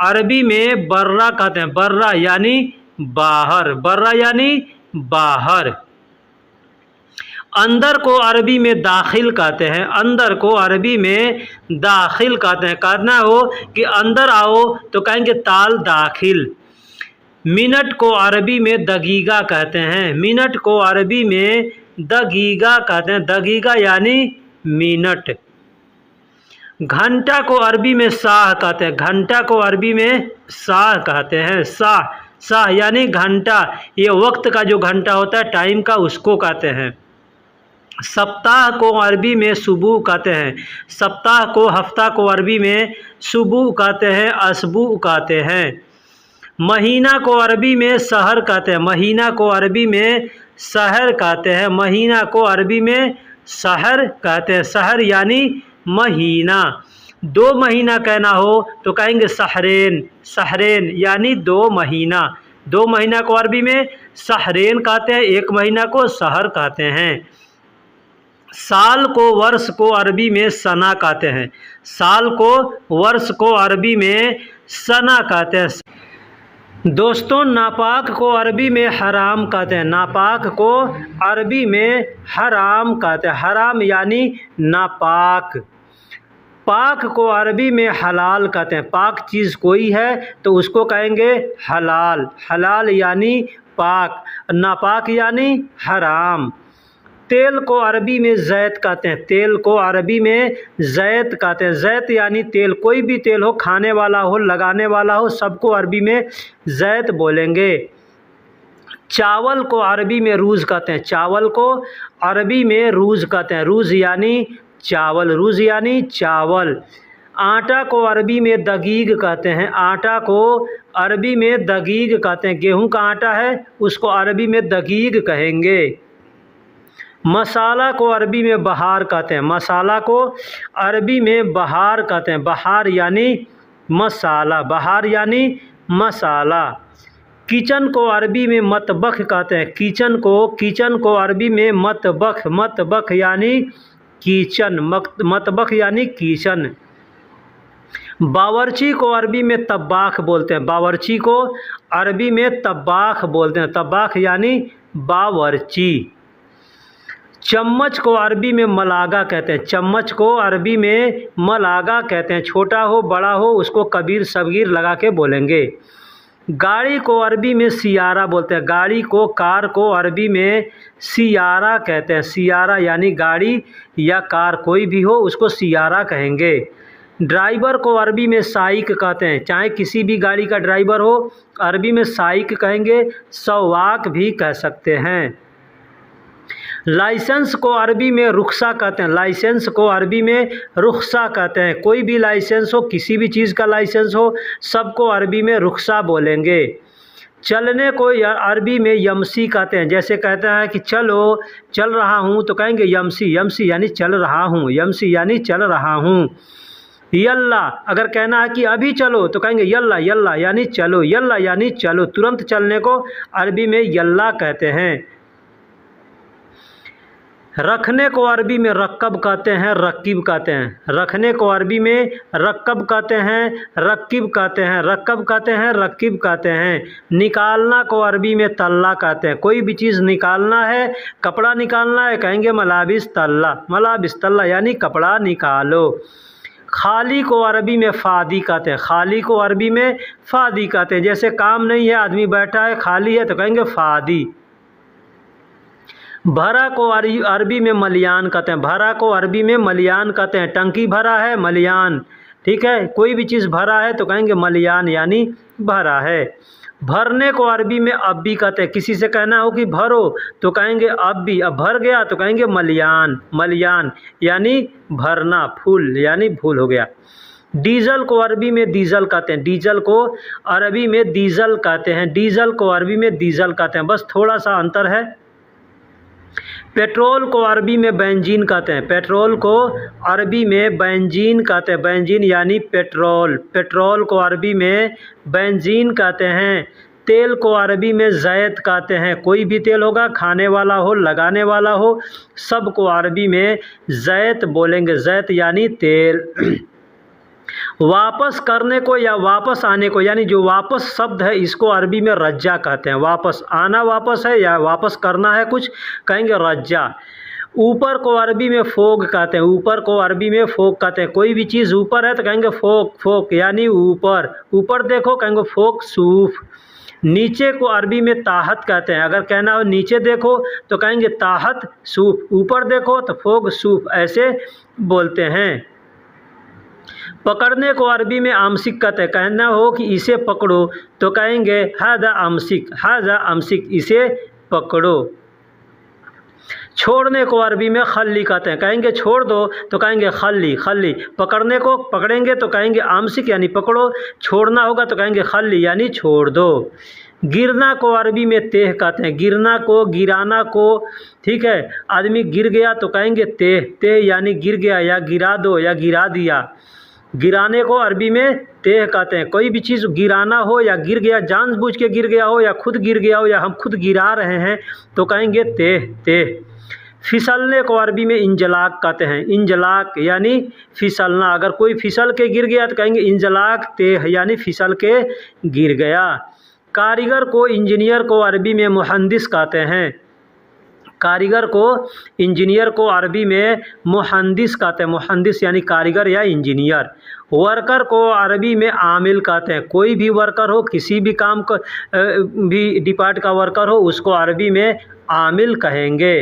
A: अरबी में बर्रा कहते हैं, बर्रा यानी बाहर, बर्रा यानी बाहर। अंदर को अरबी में दाखिल कहते हैं, अंदर को अरबी में दाखिल कहते हैं, कहना हो कि अंदर आओ तो कहेंगे ताल दाखिल। मिनट को अरबी में दगीगा कहते हैं, मिनट को अरबी में दगीगा कहते हैं, दगीगा यानी मिनट। घंटा को अरबी में साह कहते हैं, घंटा को अरबी में साह कहते हैं, साह, साह यानी घंटा, ये वक्त का जो घंटा होता है टाइम का, उसको कहते हैं। सप्ताह को अरबी में सुबह कहते हैं, सप्ताह को, हफ्ता को अरबी में सुबह कहते हैं, असबू कहते हैं। महीना को अरबी में शहर कहते हैं, महीना को अरबी में शहर कहते हैं, महीना को अरबी में शहर कहते हैं, शहर यानी महीना। 2 महीना कहना हो तो कहेंगे शहरेन, शहरेन यानी 2 महीना, 2 महीना को अरबी में शहरेन कहते हैं, 1 महीना को शहर कहते हैं। साल को, वर्ष को अरबी में सना कहते हैं, साल को, वर्ष को अरबी में सना कहते हैं। दोस्तों, नापाक को अरबी में हराम कहते हैं, नापाक को अरबी में हराम कहते हैं, हराम यानी नापाक। पाक को अरबी में हलाल कहते हैं, पाक चीज़ कोई है तो उसको कहेंगे हलाल, हलाल यानी पाक, नापाक यानी हराम। तेल को अरबी में ज़ैत कहते हैं, तेल को अरबी में ज़ैत कहते हैं, ज़ैत यानी तेल, कोई भी तेल हो, खाने वाला हो, लगाने वाला हो, सबको अरबी में ज़ैत बोलेंगे। चावल को अरबी में रूज़ कहते हैं, चावल को अरबी में रूज़ कहते हैं, रूज़ यानी चावल, रूज़ यानी चावल। आटा को अरबी में दगीग कहते हैं, आटा को अरबी में दगीग कहते हैं, गेहूं का आटा है उसको अरबी में दगीग कहेंगे। मसाला को अरबी में बहार कहते हैं, मसाला को अरबी में बहार कहते हैं, बहार यानी मसाला, बहार यानी मसाला। किचन को अरबी में मतबख कहते हैं, किचन को अरबी में मतबख, मतबख यानी किचन, मतबख यानी किचन। बावर्ची को अरबी में तब्बाख बोलते हैं, बावर्ची को अरबी में तब्बाख बोलते हैं, तब्बाख यानी बावर्ची। चम्मच को अरबी में मलागा कहते हैं, चम्मच को अरबी में मलागा कहते हैं, छोटा हो बड़ा हो उसको कबीर सगीर लगा के बोलेंगे। गाड़ी को अरबी में सियारा बोलते हैं, गाड़ी को कार को अरबी में सियारा कहते हैं, सियारा यानी गाड़ी या कार कोई भी हो उसको सियारा कहेंगे। ड्राइवर को अरबी में साइक कहते हैं, चाहे किसी भी गाड़ी का ड्राइवर हो अरबी में साइक कहेंगे, सवाक भी कह सकते हैं। लाइसेंस को अरबी में रुख्सा कहते हैं, लाइसेंस को अरबी में रुख्सा कहते हैं, कोई भी लाइसेंस हो किसी भी चीज़ का लाइसेंस हो सबको अरबी में रुख्सा बोलेंगे। चलने को अरबी में यमसी कहते हैं, जैसे कहते हैं कि चलो चल रहा हूँ तो कहेंगे यमसी, यमसी यानी चल रहा हूँ, यमसी यानी चल रहा हूँ। यल्ला अगर कहना है कि अभी चलो तो कहेंगे यल्ला, यल्ला यानी चलो, यल्ला यानी चलो, तुरंत चलने को अरबी में यल्ला कहते हैं। रखने को अरबी में रक्कब कहते हैं, रकीब कहते हैं, रखने को अरबी में रक्कब कहते हैं, रकीब कहते हैं, रक्कब कहते हैं, रकीब कहते हैं। निकालना को अरबी में तल्ला कहते हैं, कोई भी चीज़ निकालना है, कपड़ा निकालना है कहेंगे मलाबिस तल्ला, मलाबिस तल्ला यानी कपड़ा निकालो। खाली को अरबी में फ़ादी कहते हैं, खाली को अरबी में फ़ादी कहते हैं, जैसे काम नहीं है आदमी बैठा है खाली है तो कहेंगे फ़ादी। भरा को अरबी में मलियान कहते हैं, भरा को अरबी में मलियान कहते हैं, टंकी भरा है मलियान, ठीक है, कोई भी चीज़ भरा है तो कहेंगे मलियान यानी भरा है। भरने को अरबी में अब्बी कहते हैं, किसी से कहना हो कि भरो तो कहेंगे अब्बी, अब भर गया तो कहेंगे मलियान, मलियान यानी भरना, फूल यानी फूल हो गया। डीजल को अरबी में डीजल कहते हैं, डीजल को अरबी में डीजल कहते हैं, डीजल को अरबी में डीजल कहते हैं, बस थोड़ा सा अंतर है। पेट्रोल को अरबी में बेंजीन कहते हैं, पेट्रोल को अरबी में बेंजीन कहते हैं, बेंजीन यानी पेट्रोल, पेट्रोल को अरबी में बेंजीन कहते हैं। तेल को अरबी में ज़ैत कहते हैं, कोई भी तेल होगा खाने वाला हो लगाने वाला हो सबको अरबी में ज़ैत बोलेंगे, ज़ैत यानी तेल। वापस करने को या वापस आने को यानी जो वापस शब्द है इसको अरबी में रज्जा कहते हैं, वापस आना वापस है या वापस करना है कुछ कहेंगे रज्जा। ऊपर को अरबी में फोग कहते हैं, ऊपर को अरबी में फोग कहते हैं, कोई भी चीज़ ऊपर है तो कहेंगे फोक, फोक यानी ऊपर, ऊपर देखो कहेंगे फोक सूफ। नीचे को अरबी में ताहत कहते हैं, अगर कहना हो नीचे देखो तो कहेंगे ताहत सूफ, ऊपर देखो तो फोग सूफ, ऐसे बोलते हैं। पकड़ने को अरबी में आमसिक कहते हैं, कहना हो कि इसे पकड़ो तो कहेंगे हाजा आमसिक, हाजा आमसिक इसे पकड़ो। छोड़ने को अरबी में खल्ली कहते हैं, कहेंगे छोड़ दो तो कहेंगे खल्ली, खल्ली। पकड़ने को पकड़ेंगे तो कहेंगे आमसिक यानी पकड़ो, छोड़ना होगा तो कहेंगे खल्ली यानी छोड़ दो। गिरना को अरबी में तेह कहते हैं, गिरना को गिराना को, ठीक है, आदमी गिर गया तो कहेंगे तेह, तेह यानी गिर गया या गिरा दो या गिरा दिया। गिराने को अरबी में तेह कहते हैं, कोई भी चीज़ गिराना हो या गिर गया, जानबूझ के गिर गया हो या खुद गिर गया हो या हम खुद गिरा रहे हैं तो कहेंगे तेह, तेह। फिसलने को अरबी में इंजलाक कहते हैं, इंजलाक यानी फिसलना, अगर कोई फिसल के गिर गया तो कहेंगे इंजलाक तेह यानी फिसल के गिर गया। कारीगर को इंजीनियर को अरबी में मुहंदिस कहते हैं, कारीगर को इंजीनियर को अरबी में मुहंदिस कहते हैं, मुहंदिस यानी कारीगर या इंजीनियर। वर्कर को अरबी में आमिल कहते हैं, कोई भी वर्कर हो किसी भी काम को भी डिपार्ट का वर्कर हो उसको अरबी में आमिल कहेंगे।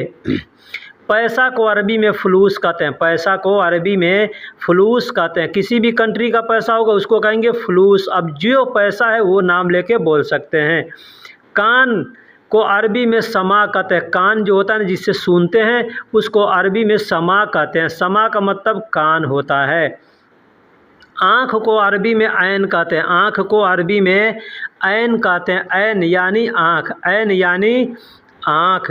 A: पैसा को अरबी में फलूस कहते हैं, पैसा को अरबी में फलूस कहते हैं, किसी भी कंट्री का पैसा होगा उसको कहेंगे फलूस। अब जो पैसा है वो नाम लेके बोल सकते हैं। कान को अरबी में समा कहते हैं, कान जो होता है ना जिससे सुनते हैं उसको अरबी में समा कहते हैं, समा का मतलब कान होता है। आँख को अरबी में ऐन कहते हैं, आँख को अरबी में ऐन कहते हैं, ऐन यानी आँख, ऐन यानी आँख।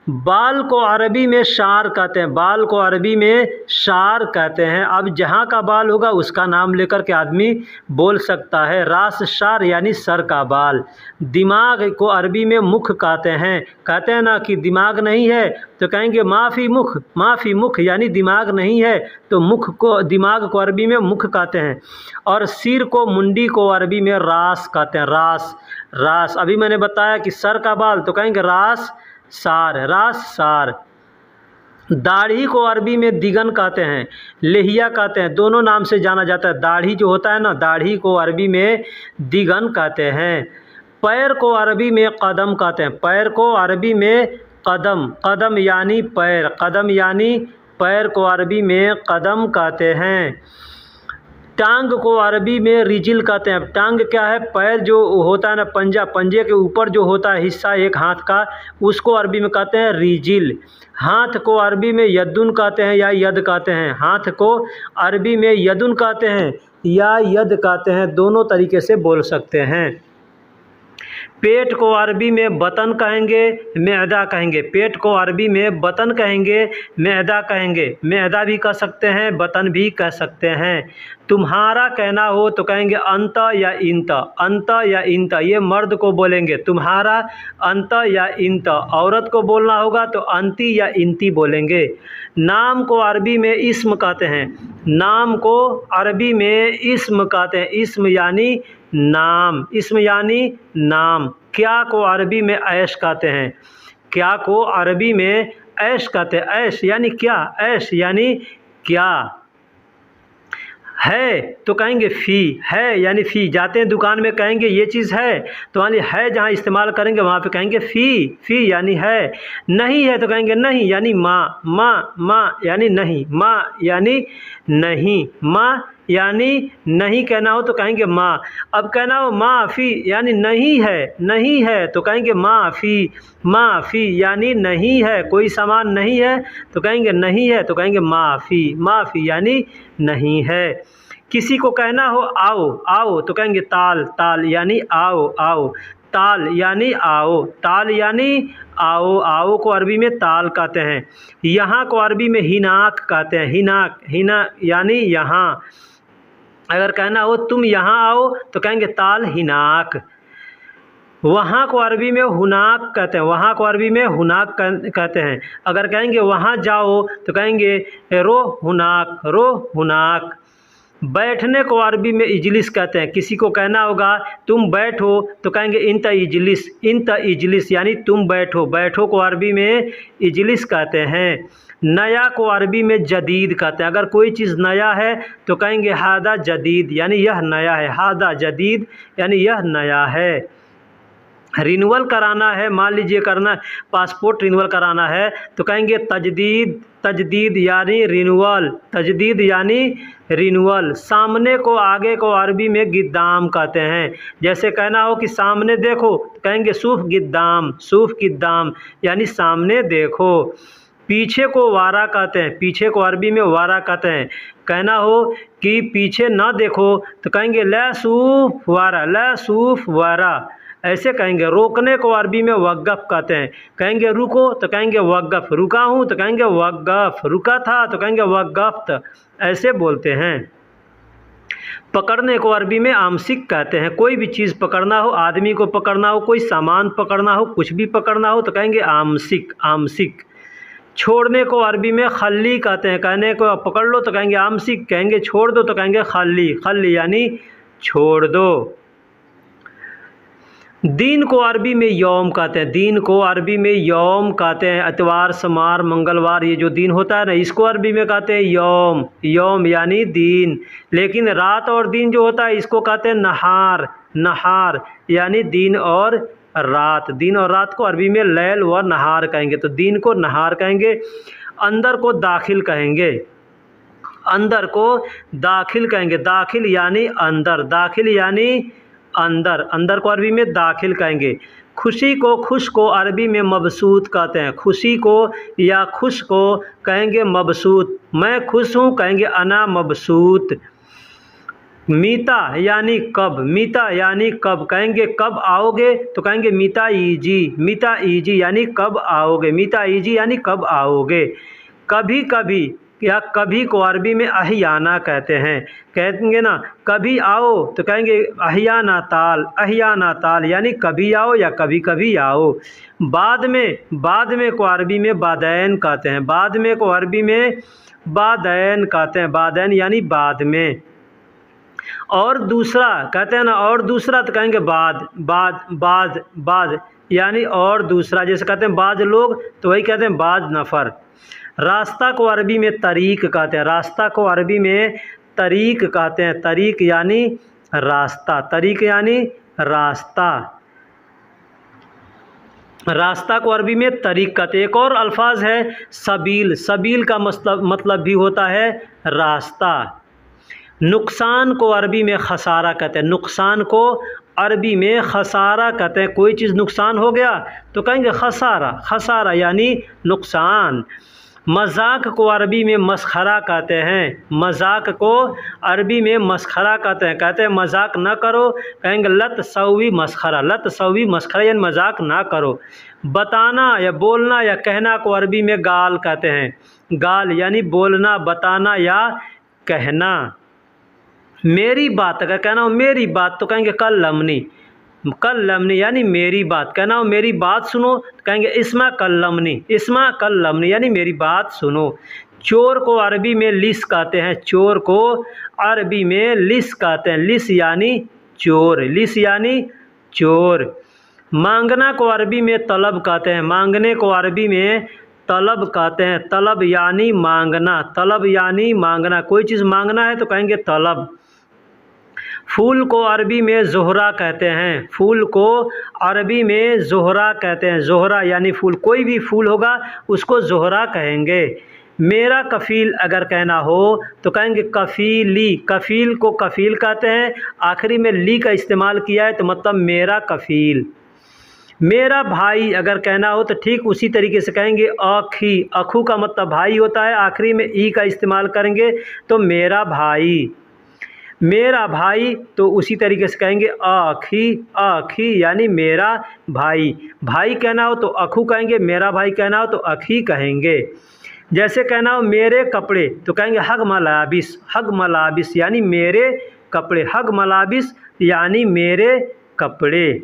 A: बाल को अरबी में शार कहते हैं, बाल को अरबी में शार कहते हैं। अब जहाँ का बाल होगा उसका नाम लेकर के आदमी बोल सकता है। रास शार यानी सर का बाल। दिमाग को अरबी में मुख कहते हैं ना कि दिमाग नहीं है तो कहेंगे माफ़ी मुख, माफ़ी मुख यानी दिमाग नहीं है, तो मुख को, दिमाग को अरबी में मुख कहते हैं। और सिर को, मुंडी को अरबी में रास कहते हैं, रास। रास अभी मैंने बताया कि सर का बाल तो कहेंगे रास सार, रास सार। दाढ़ी को अरबी में दिगन कहते हैं, लेहिया कहते हैं, दोनों नाम से जाना जाता है। दाढ़ी जो होता है ना, दाढ़ी को अरबी में दिगन कहते हैं। पैर को अरबी में कदम कहते हैं, पैर को अरबी में कदम, कदम यानी पैर, कदम यानी पैर को अरबी में कदम कहते हैं। टांग को अरबी में रिजिल कहते हैं। टांग क्या है? पैर जो होता है ना, पंजा, पंजे के ऊपर जो होता है हिस्सा एक हाथ का, उसको अरबी में कहते हैं रिजिल। हाथ को अरबी में यदुन कहते हैं या यद कहते हैं, हाथ को अरबी में यदुन कहते हैं या यद कहते हैं, दोनों तरीके से बोल सकते हैं। पेट को अरबी में बतन कहेंगे, मैदा कहेंगे। पेट को अरबी में बतन कहेंगे, मैदा कहेंगे। मैदा भी कह सकते हैं, बतन भी कह सकते हैं। तुम्हारा कहना हो तो कहेंगे अंत या इंत, अंत या इंत, ये मर्द को बोलेंगे तुम्हारा, अंत या इंत। औरत को बोलना होगा तो अंती या इंती बोलेंगे। नाम को अरबी में इस्म कहते हैं, नाम को अरबी में इस्म कहते हैं, इस्म यानी नाम, इस्म यानी नाम। क्या को अरबी में ऐश कहते हैं, क्या को अरबी में ऐश कहते हैं, ऐश यानी क्या, ऐश यानी क्या। है तो कहेंगे फ़ी, है यानी फ़ी। जाते हैं दुकान में कहेंगे ये चीज़ है, तो यानी है जहाँ इस्तेमाल करेंगे वहाँ पे कहेंगे फ़ी, फ़ी यानी है। नहीं है तो कहेंगे नहीं यानी माँ, माँ, माँ यानी नहीं, माँ यानी नहीं, माँ यानी नहीं कहना हो तो कहेंगे माँ। अब कहना हो माफ़ी यानी नहीं है, नहीं है तो कहेंगे माफ़ी, माफ़ी यानी नहीं है, कोई सामान नहीं है तो कहेंगे नहीं है, तो कहेंगे माफ़ी, माफ़ी यानी नहीं है। किसी को कहना हो आओ, आओ तो कहेंगे ताल, ताल यानी आओ, आओ। ताल यानी आओ, ताल यानी आओ, आओ को अरबी में ताल कहते हैं। यहाँ को अरबी में हिनाक कहते हैं, हिनाक, हिना यानी यहाँ। अगर कहना हो तुम यहाँ आओ तो कहेंगे ताल हिनाक। वहाँ को अरबी में हुनाक कहते हैं, वहाँ को अरबी में हुनाक कहते हैं। अगर कहेंगे वहाँ जाओ तो कहेंगे रो हुनाक, रो हुनाक। बैठने को अरबी में इजलिस कहते हैं। किसी को कहना होगा तुम बैठो तो कहेंगे इंत इजलिस, इंत इजलिस यानी तुम बैठो, बैठो को अरबी में इजलिस कहते हैं। नया को अरबी में जदीद कहते हैं। अगर कोई चीज़ नया है तो कहेंगे हादा जदीद यानी यह नया है, हादा जदीद यानी यह नया है। रिन्यूअल कराना है, मान लीजिए करना, पासपोर्ट रिन्यूअल कराना है तो कहेंगे तजदीद, तजदीद यानी रिन्यूअल, तजदीद यानी रिन्यूअल। सामने को, आगे को अरबी में गिद्दाम कहते हैं। जैसे कहना हो कि सामने देखो कहेंगे सूफ गिद्दाम, सूफ गिद्दाम यानी सामने देखो। पीछे को वारा कहते हैं, पीछे को अरबी में वारा कहते हैं। कहना हो कि पीछे ना देखो तो कहेंगे ला सूफ वारा, ला सूफ वारा ऐसे कहेंगे। रोकने को अरबी में वक़्फ़ कहते हैं। कहेंगे रुको तो कहेंगे वक़्फ़, रुका हूँ तो कहेंगे वक़्फ़, रुका था तो कहेंगे वक़्फ़त, ऐसे बोलते हैं। पकड़ने को अरबी में आमसिक कहते हैं। कोई भी चीज़ पकड़ना हो, आदमी को पकड़ना हो, कोई सामान पकड़ना हो, कुछ भी पकड़ना हो तो कहेंगे आमसिक, आमसिक। छोड़ने को अरबी में खल्ली कहते हैं। कहने को पकड़ लो तो कहेंगे आमसिक, कहेंगे छोड़ दो तो कहेंगे खल्ली, खल्ली यानी छोड़ दो। दिन को अरबी में यौम कहते हैं, दिन को अरबी में यौम कहते हैं। इतवार, सोमवार, मंगलवार ये जो दिन होता है ना, इसको अरबी में कहते हैं यौम, यौम यानी दिन। लेकिन रात और दिन जो होता है इसको कहते हैं नहार, नहार यानी दिन और रात। दिन और रात को अरबी में लैल व नहार कहेंगे, तो दिन को नहार कहेंगे। अंदर को दाखिल कहेंगे, अंदर को दाखिल कहेंगे, दाखिल यानी अंदर, दाखिल यानी अंदर, अंदर को अरबी में दाखिल कहेंगे। खुशी को, खुश को अरबी में मबसूत कहते हैं। खुशी को या खुश को कहेंगे मबसूत। मैं खुश हूँ कहेंगे अना मबसूत। मीता यानी कब, मीता यानी कब, कहेंगे कब आओगे तो कहेंगे मीता ईजी, मीता ईजी यानी कब आओगे, मीता ईजी यानी कब आओगे। कभी कभी या कभी को अरबी में अहियाना कहते हैं, कहेंगे ना कभी आओ तो कहेंगे अहियाना ताल, अहियाना ताल यानी कभी आओ या कभी कभी आओ। बाद में को अरबी में बादैन कहते हैं, बाद में को अरबी में बादैन कहते हैं, बादैन यानी बाद में। और दूसरा कहते हैं ना, और दूसरा तो कहेंगे बाद, बाद यानी और दूसरा, जैसे कहते हैं बाज लोग तो वही कहते हैं बाज नफ़र। रास्ता को अरबी में तरीक़ कहते हैं, रास्ता को अरबी में तरीक़ कहते हैं, तरीक़ यानी रास्ता, तरीक़ यानी रास्ता, रास्ता को अरबी में तरीक़ कहते हैं। एक और अल्फाज है सबील, सबील का मतलब भी होता है रास्ता। नुकसान को अरबी में खसारा कहते हैं, नुकसान को अरबी में खसारा कहते हैं। कोई चीज़ नुकसान हो गया तो कहेंगे खसारा, खसारा यानी नुकसान। मजाक को अरबी में मसखरा कहते हैं, मजाक को अरबी में मसखरा कहते हैं मजाक न करो, कहेंगे लत सवी मसखरा, लत सवी मसखरा यानी मजाक ना करो। बताना या बोलना या कहना को अरबी में गाल कहते हैं, गाल यानी बोलना, बताना या कहना। मेरी बात अगर कहना हो मेरी बात तो कहेंगे कल्लमनी, कल्लमनी यानी मेरी बात, कहना हो मेरी बात सुनो तो कहेंगे इस्मा कल्लमनी, इस्मा कल्लमनी यानी मेरी बात सुनो। चोर को अरबी में लिस कहते हैं, चोर को अरबी में लिस कहते हैं, लिस यानी चोर, लिस यानी चोर। मांगना को अरबी में तलब कहते हैं, मांगने को अरबी में तलब कहते हैं, तलब यानी मांगना, तलब यानी मांगना, कोई चीज़ मांगना है तो कहेंगे तलब। फूल को अरबी में ज़ोहरा कहते हैं, फूल को अरबी में ज़ोहरा कहते हैं, ज़ोहरा यानी फूल, कोई भी फूल होगा उसको ज़ोहरा कहेंगे। मेरा कफ़ील अगर कहना हो तो कहेंगे कफ़ीली, कफ़ील को कफ़ील कहते हैं, आखिरी में ली का इस्तेमाल किया है तो मतलब मेरा कफ़ील। मेरा भाई अगर कहना हो तो ठीक उसी तरीके से कहेंगे अखी, अखू का मतलब भाई होता है, आखिरी में ई का इस्तेमाल करेंगे तो मेरा भाई। मेरा भाई तो उसी तरीके से कहेंगे आखी, आखी यानी मेरा भाई। भाई कहना हो तो अखू कहेंगे, मेरा भाई कहना हो तो अखी कहेंगे। जैसे कहना हो मेरे कपड़े तो कहेंगे हग मलाबिस, हग मलाबिस यानी मेरे कपड़े, हग मलाबिस यानी मेरे कपड़े।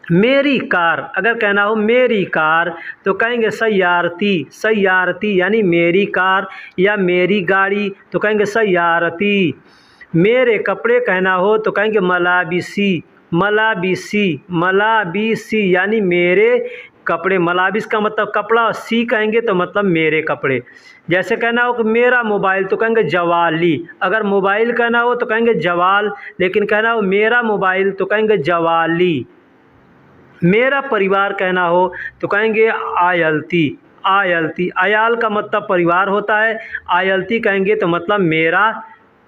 A: मेरी कार अगर कहना हो मेरी कार तो कहेंगे सैयारती, सैयारती यानी मेरी कार या मेरी गाड़ी तो कहेंगे सैयारती। मेरे कपड़े कहना हो तो कहेंगे मलाबिसी, मलाबिसी, मलाबिसी यानी मेरे कपड़े, मलाबिस का मतलब कपड़ा, सी कहेंगे तो मतलब मेरे कपड़े। जैसे कहना हो कि मेरा मोबाइल तो कहेंगे जवाली, अगर मोबाइल कहना हो तो कहेंगे जवाल, लेकिन कहना हो मेरा मोबाइल तो कहेंगे जवाली। मेरा परिवार कहना हो तो कहेंगे आयलती, आयलती, आयाल का मतलब परिवार होता है, आयलती कहेंगे तो मतलब मेरा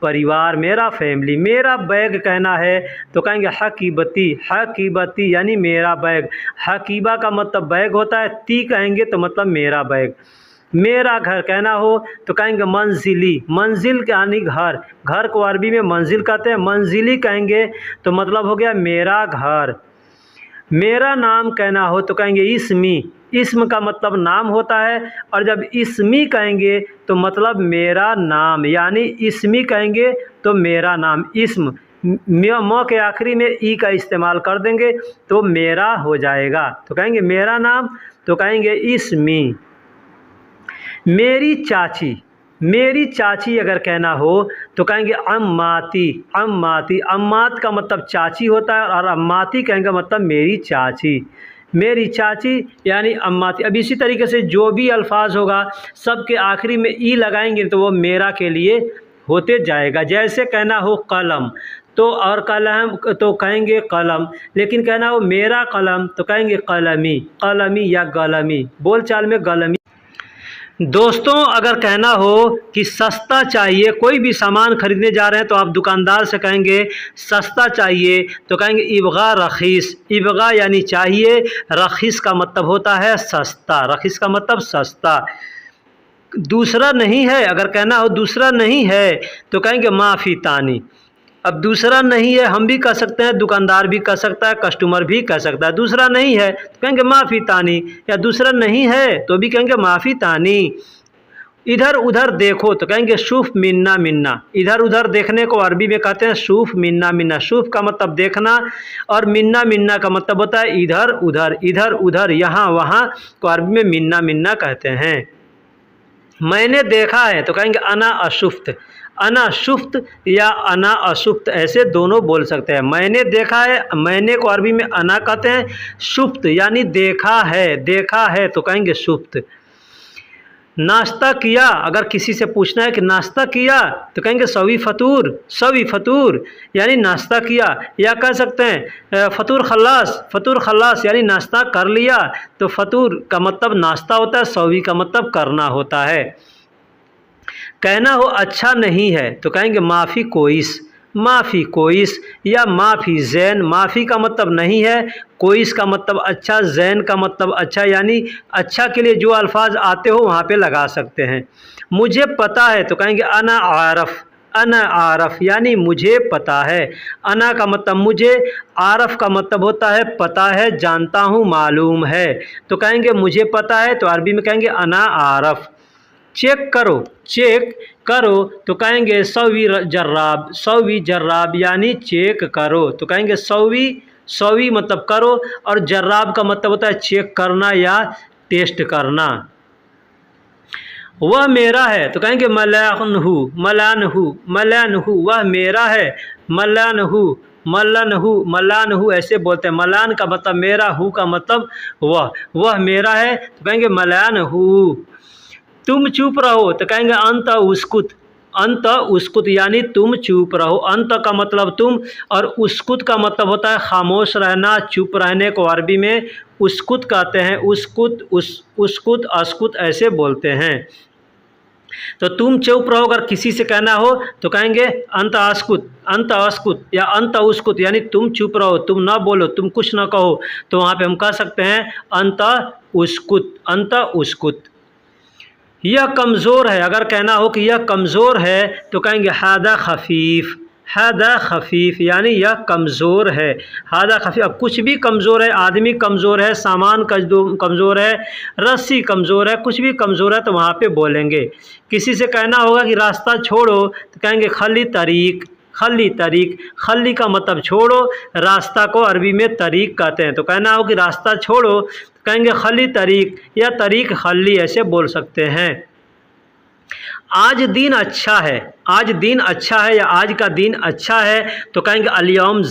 A: परिवार, मेरा फैमिली। मेरा बैग कहना है तो कहेंगे हकीबती, हकीबती यानी मेरा बैग, हकीबा का मतलब बैग होता है, ती कहेंगे तो मतलब मेरा बैग। मेरा घर कहना हो तो कहेंगे मंजिली, मंजिल यानी घर, घर को अरबी में मंजिल कहते हैं, मंजिली कहेंगे तो मतलब हो गया मेरा घर। मेरा नाम कहना हो तो कहेंगे इस्मी, इस्म का मतलब नाम होता है, और जब इस्मी कहेंगे तो मतलब मेरा नाम, यानी इस्मी कहेंगे तो मेरा नाम, इस्म म के आखिरी में ई का इस्तेमाल कर देंगे तो मेरा हो जाएगा, तो कहेंगे मेरा नाम तो कहेंगे इस्मी। मेरी चाची, मेरी चाची अगर कहना हो तो कहेंगे अम्माती, अम्माती, अम्मात का मतलब चाची होता है और अम्माती कहेंगे मतलब मेरी चाची, मेरी चाची यानी अम्माती। अब इसी तरीके से जो भी अल्फाज होगा सब के आखिरी में ई लगाएंगे तो वो मेरा के लिए होते जाएगा। जैसे कहना हो कलम तो और कलम तो कहेंगे कलम, लेकिन कहना हो मेरा कलम तो कहेंगे कलमी, कलमी या गलमी, बोलचाल में गलमी। दोस्तों अगर कहना हो कि सस्ता चाहिए, कोई भी सामान खरीदने जा रहे हैं तो आप दुकानदार से कहेंगे सस्ता चाहिए तो कहेंगे इबगा रखीस, इबगा यानी चाहिए, रखीस का मतलब होता है सस्ता, रखीस का मतलब सस्ता। दूसरा नहीं है अगर कहना हो दूसरा नहीं है तो कहेंगे माफ़ी तानी, अब दूसरा नहीं है, हम भी कह सकते हैं, दुकानदार भी कह सकता है, कस्टमर भी कह सकता है। दूसरा नहीं है तो कहेंगे माफ़ी तानी, या दूसरा नहीं है तो भी कहेंगे माफ़ी तानी। इधर उधर देखो तो कहेंगे शूफ मिन्ना मिन्ना। इधर उधर देखने को अरबी में कहते हैं शूफ मिन्ना मिन्ना। शूफ का मतलब देखना और मिन्ना मिन्ना का मतलब होता है इधर उधर, इधर उधर, यहाँ वहाँ, तो अरबी में मिन्ना मिन्ना कहते हैं। मैंने देखा है तो कहेंगे अना अशुफ्त। अना शुफ्त या अना अशुफ्त ऐसे दोनों बोल सकते हैं। मैंने देखा है, मैंने को अरबी में अना कहते हैं। शुफ्त यानी देखा है तो कहेंगे शुफ्त। नाश्ता किया, अगर किसी से पूछना है कि नाश्ता किया तो कहेंगे सवी फतूर यानी नाश्ता किया। या कह सकते हैं फतूर खल्लास यानी नाश्ता कर लिया। तो फतूर का मतलब नाश्ता होता है, सवी का मतलब करना होता है। कहना हो अच्छा नहीं है तो कहेंगे माफ़ी कोइस या माफ़ी जैन। माफ़ी का मतलब नहीं है, कोइस का मतलब अच्छा, जैन का मतलब अच्छा, यानी अच्छा के लिए जो अल्फाज आते हो वहाँ पे लगा सकते हैं। मुझे पता है तो कहेंगे अना आरफ यानी मुझे पता है। अना का मतलब मुझे, आरफ का मतलब होता है पता है, जानता हूँ, मालूम है। तो कहेंगे मुझे पता है तो अरबी में कहेंगे अना आरफ। चेक करो तो कहेंगे सवी जर्राब यानी चेक करो। तो कहेंगे सवी मतलब करो और जर्राब का मतलब होता है चेक करना या टेस्ट करना। वह मेरा है तो कहेंगे मलान हूँ वह मेरा है। मलान हूँ ऐसे बोलते हैं। मलान का मतलब मेरा, हूँ का मतलब वह मेरा है तो कहेंगे मलान हूँ। तुम चुप रहो तो कहेंगे अंत उस्कुत यानी तुम चुप रहो। अंत का मतलब तुम और उस्कुत का मतलब होता है खामोश रहना, चुप रहने को अरबी में उस्कुत कहते हैं। उस्कुत अस्कुत ऐसे बोलते हैं। तो तुम चुप रहो अगर किसी से कहना हो तो कहेंगे अंत अस्कुत या अंत उस्कुत यानी तुम चुप रहो, तुम ना बोलो, तुम कुछ ना कहो। तो वहाँ पे हम कह सकते हैं अंत उस्कुत। यह कमज़ोर है, अगर कहना हो कि यह कमज़ोर है तो कहेंगे हादा खफीफ यानी यह कमज़ोर है। हादा खफीफ, अब कुछ भी कमज़ोर है, आदमी कमज़ोर है, सामान कमज़ोर है, रस्सी कमज़ोर है, कुछ भी कमज़ोर है तो वहाँ पे बोलेंगे। किसी से कहना होगा कि रास्ता छोड़ो तो कहेंगे खली तरीक। खली का मतलब छोड़ो, रास्ता को अरबी में तरीक कहते हैं। तो कहना हो कि रास्ता छोड़ो कहेंगे खली तरीक या तरीक खली ऐसे बोल सकते हैं। आज दिन अच्छा है या आज का दिन अच्छा है तो कहेंगे अलियौम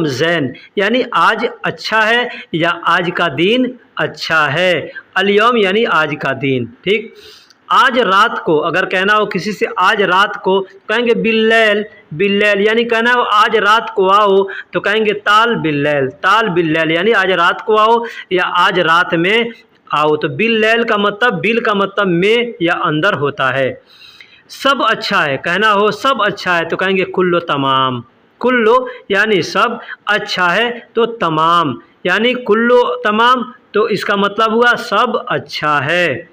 A: ज़ैन यानी आज अच्छा है या आज का दिन अच्छा है। अलियौम यानी आज का दिन, ठीक। आज रात को, अगर कहना हो किसी से आज रात को कहेंगे बिल्लैल यानी कहना हो आज रात को आओ तो कहेंगे ताल बिल्लैल यानी आज रात को आओ या आज रात में आओ। तो बिल्लैल का मतलब, बिल का मतलब में या अंदर होता है। सब अच्छा है, कहना हो सब अच्छा है तो कहेंगे कुल्लो यानी सब, अच्छा है तो तमाम यानी कुल्लो तमाम, तो इसका मतलब हुआ सब अच्छा है।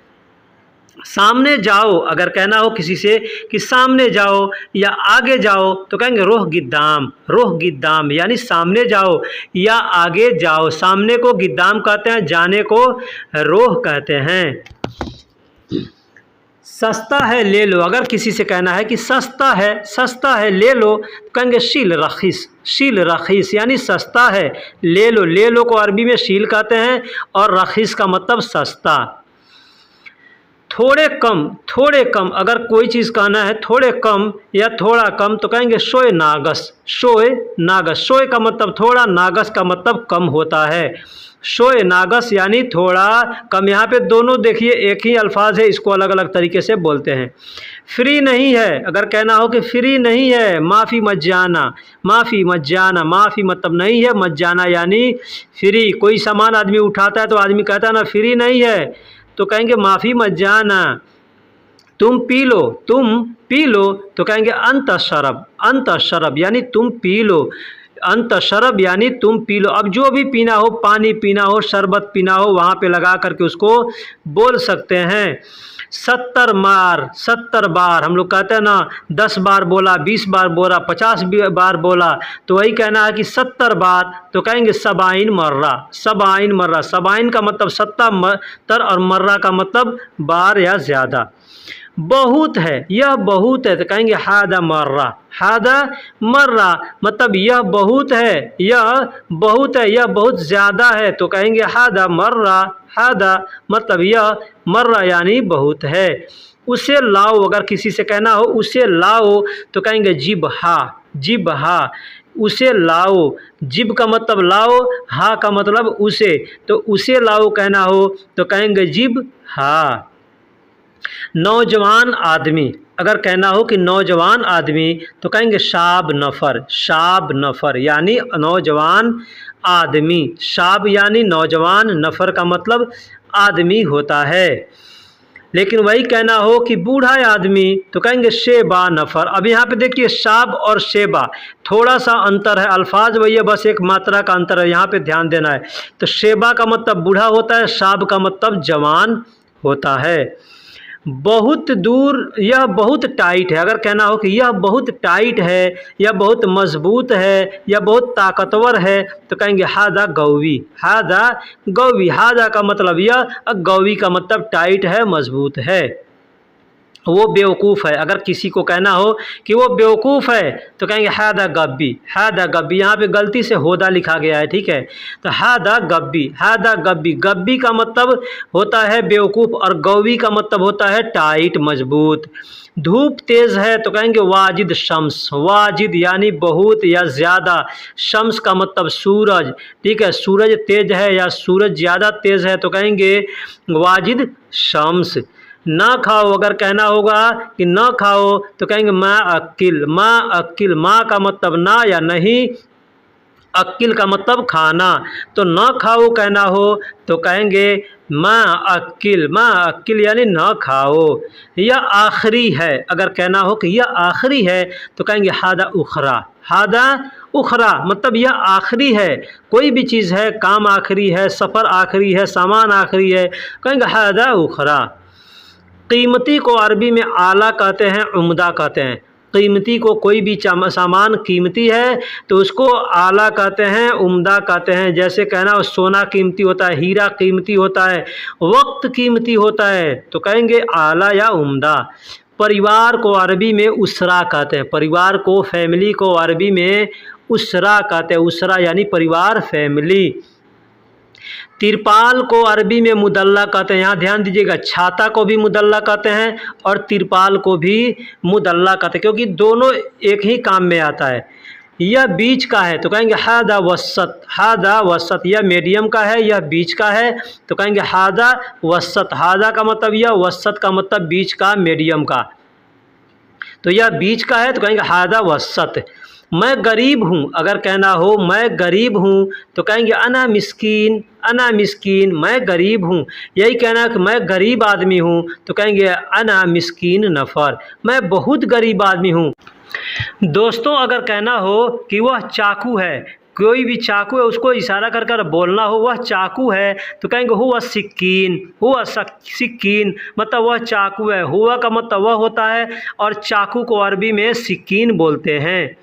A: सामने जाओ, अगर कहना हो किसी से कि सामने जाओ या आगे जाओ तो कहेंगे रोह गिद्दाम यानी सामने जाओ या आगे जाओ। सामने को गिद्दाम कहते हैं, जाने को रोह कहते हैं। सस्ता है ले लो, अगर किसी से कहना है कि सस्ता है ले लो तो कहेंगे शील रखीस यानी सस्ता है, ले लो को अरबी में शील कहते हैं और रखीस का मतलब सस्ता। थोड़े कम, अगर कोई चीज़ कहना है थोड़े कम या थोड़ा कम तो कहेंगे शोए नागस। शोए का मतलब थोड़ा, नागस का मतलब कम होता है। शोए नागस यानी थोड़ा कम। यहाँ पे दोनों देखिए एक ही अल्फाज है, इसको अलग अलग तरीके से बोलते हैं। फ्री नहीं है, अगर कहना हो कि फ्री नहीं है, माफ़ी मज्जाना, माफ़ी मतलब नहीं है, मज्जाना यानी फ्री। कोई सामान आदमी उठाता है तो आदमी कहता है ना फ्री नहीं है तो कहेंगे माफ़ी मज्जाना। तुम पी लो तो कहेंगे अंत शरब यानी तुम पी लो। अंत शरब यानी तुम पी लो। अब जो भी पीना हो, पानी पीना हो, शरबत पीना हो, वहाँ पे लगा करके उसको बोल सकते हैं। 70 बार हम लोग कहते हैं ना 10 बार बोला, 20 बार बोला, 50 बार बोला, तो वही कहना है कि 70 बार, तो कहेंगे सबाइन मर्रा। सबाइन मर्रा, सबाइन का मतलब 70 और मर्रा का मतलब बार या ज़्यादा। बहुत है, यह बहुत है, तो कहेंगे हादा मर्रा। हादा मर्रा मतलब यह बहुत है, यह बहुत है, यह बहुत ज़्यादा है, तो कहेंगे हादा मर्रा। हादा मतलब यह, मर्रा यानी बहुत है। उसे लाओ, अगर किसी से कहना हो उसे लाओ, तो कहेंगे जिब हा। जिब हा, उसे लाओ। जिब का मतलब लाओ, हा का मतलब उसे, तो उसे लाओ कहना हो तो कहेंगे जिब हा। नौजवान आदमी, अगर कहना हो कि नौजवान आदमी, तो कहेंगे शाब नफ़र। शाब नफ़र यानी नौजवान आदमी। शाब यानी नौजवान, नफ़र का मतलब आदमी होता है। लेकिन वही कहना हो कि बूढ़ा आदमी, तो कहेंगे शेबा नफ़र। अब यहाँ पे देखिए शाब और शेबा थोड़ा सा अंतर है, अल्फाज वही है, बस एक मात्रा का अंतर है, यहाँ पे ध्यान देना है। तो शेबा का मतलब बूढ़ा होता है, शाब का मतलब जवान होता है। बहुत दूर, यह बहुत टाइट है, अगर कहना हो कि यह बहुत टाइट है, यह बहुत मजबूत है, यह बहुत ताकतवर है, तो कहेंगे हादा गौवी। हादा गौवी, हादा का मतलब यह, गौवी का मतलब टाइट है, मजबूत है। वो बेवकूफ़ है, अगर किसी को कहना हो कि वो बेवकूफ़ है, तो कहेंगे हादा गब्बी। हादा गब्बी, यहाँ पे गलती से होदा लिखा गया है, ठीक है, तो हादा गब्बी। हादा गब्बी, गब्बी का मतलब होता है बेवकूफ़, और गौवी का मतलब होता है टाइट, मजबूत। धूप तेज़ है, तो कहेंगे वाजिद शम्स। वाजिद यानी बहुत या ज़्यादा, शम्स का मतलब सूरज, ठीक है, सूरज तेज़ है या सूरज ज़्यादा तेज़ है, तो कहेंगे वाजिद शम्स। ना खाओ, अगर कहना होगा कि ना खाओ, तो कहेंगे माँ अक्किल। माँ अक्किल, माँ का मतलब ना या नहीं, अक्किल का मतलब खाना, तो ना खाओ कहना हो तो कहेंगे माँ अक्किल। माँ अक्किल यानी ना खाओ। यह आखिरी है, अगर कहना हो कि यह आखिरी है, तो कहेंगे हादा उखरा। हादा उखरा मतलब यह आखिरी है, कोई भी चीज़ है, काम आखिरी है, सफ़र आखिरी है, सामान आखिरी है, कहेंगे हादा उखरा। कीमती को अरबी में आला कहते हैं, उम्दा कहते हैं। कीमती को, कोई भी सामान कीमती है तो उसको आला कहते हैं, उम्दा कहते हैं। जैसे कहना हो सोना कीमती होता है, हीरा कीमती होता है, वक्त कीमती होता है, तो कहेंगे आला या उम्दा। परिवार को अरबी में उसरा कहते हैं। परिवार को, फैमिली को अरबी में उसरा कहते हैं। उसरा यानी परिवार, फैमिली। तिरपाल को अरबी में मुदल्ला कहते हैं। यहाँ ध्यान दीजिएगा, छाता को भी मुदल्ला कहते हैं और तिरपाल को भी मुदल्ला कहते हैं, क्योंकि दोनों एक ही काम में आता है। यह बीच का है, तो कहेंगे हादा वसत। हादा वसत, यह मीडियम का है, यह बीच का है, तो कहेंगे हादा वसत। हादा का मतलब यह, वसत का मतलब बीच का, मीडियम का, तो यह बीच का है, तो कहेंगे हादा वसत। मैं गरीब हूँ, अगर कहना हो मैं गरीब हूँ, तो कहेंगे अना मिस्कीन। अना मिस्कीन, मैं गरीब हूँ। यही कहना है कि मैं गरीब आदमी हूँ, तो कहेंगे अना मिस्कीन नफ़र, मैं बहुत गरीब आदमी हूँ। दोस्तों, अगर कहना हो कि वह चाकू है, कोई भी चाकू है, उसको इशारा कर कर बोलना हो वह चाकू है, तो कहेंगे हुआ सिक्कीन। हुआ सिक्कीन मतलब वह चाकू है। हुआ का मतलब वह होता है, और चाकू को अरबी में सिक्कीन बोलते हैं।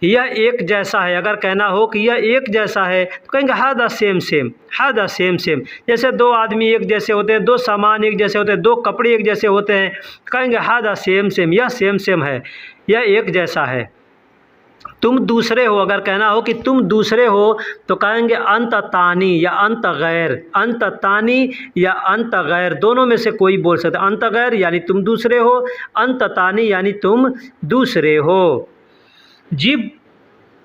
A: यह एक जैसा है, अगर कहना हो कि यह एक जैसा है, तो कहेंगे हादा सेम सेम। हादा सेम सेम, जैसे दो आदमी एक जैसे होते हैं, दो सामान एक जैसे होते हैं, दो कपड़े एक जैसे होते हैं, कहेंगे हादा सेम सेम, यह सेम सेम है, यह एक जैसा है। तुम दूसरे हो, अगर कहना हो कि तुम दूसरे हो, तो कहेंगे अंत तानी या अंत गैर। अंत तानी या अंत गैर, दोनों में से कोई बोल सकते। अंत गैर यानी तुम दूसरे हो, अंत तानी यानी तुम दूसरे हो। जिब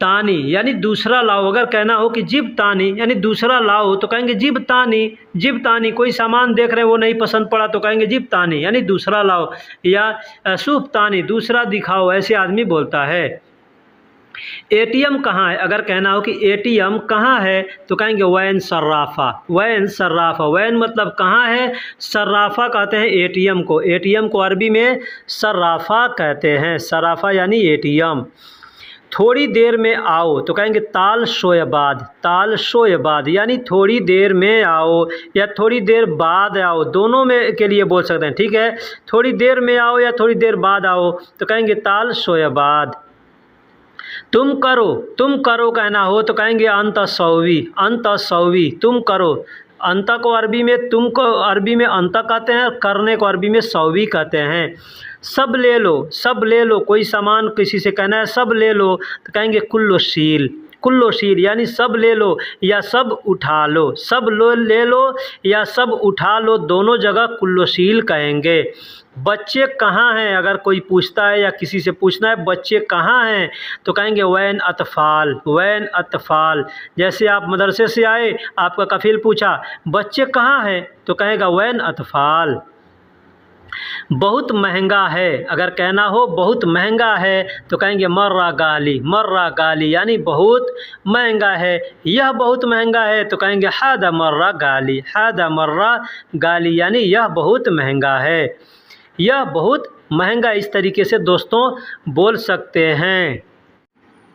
A: तानी यानी दूसरा लाओ, अगर कहना हो कि जिब तानी यानी दूसरा लाओ, तो कहेंगे जिब तानी। जिब तानी, कोई सामान देख रहे हैं वो नहीं पसंद पड़ा, तो कहेंगे जिब तानी यानी दूसरा लाओ, या सुफ तानी, दूसरा दिखाओ, ऐसे आदमी बोलता है। एटीएम कहाँ है, अगर कहना हो कि एटीएम कहाँ है, तो कहेंगे वैन सर्राफा। वैन सर्राफा, वैन मतलब कहाँ है, सर्राफा कहते हैं एटीएम को। एटीएम को अरबी में सर्राफा कहते हैं। सर्राफा यानी एटीएम। थोड़ी देर में आओ तो कहेंगे ताल शोयबाद, ताल शोयबाद यानी थोड़ी देर में आओ या थोड़ी देर बाद आओ, दोनों में के लिए बोल सकते हैं, ठीक है। थोड़ी देर में आओ या थोड़ी देर बाद आओ तो कहेंगे ताल शोयबाद। तुम करो कहना हो तो कहेंगे अंत सौवी, अंत सौवी, तुम करो। अंत को अरबी में, तुम को अरबी में अंत कहते हैं, करने को अरबी में सौवी कहते हैं। सब ले लो, सब ले लो, कोई सामान किसी से कहना है सब ले लो तो कहेंगे कुल्लो शील, कुल्लो शील यानी सब ले लो या सब उठा लो, सब लो ले लो या सब उठा लो, दोनों जगह कुल्लो शील कहेंगे। बच्चे कहाँ हैं, अगर कोई पूछता है या किसी से पूछना है बच्चे कहाँ हैं तो कहेंगे वैन अतफ़ाल, वैन अतफ़ाल। जैसे आप मदरसे से आए, आपका कफील पूछा बच्चे कहाँ हैं तो कहेगा वैन अतफ़ाल। बहुत महंगा है, अगर कहना हो बहुत महंगा है तो कहेंगे मर्रा गाली, मर्रा गाली यानी बहुत महंगा है। यह बहुत महंगा है तो कहेंगे हादा मर्रा गाली, हादा मर्रा गाली यानी यह बहुत महंगा है, यह बहुत महंगा। इस तरीके से दोस्तों बोल सकते हैं।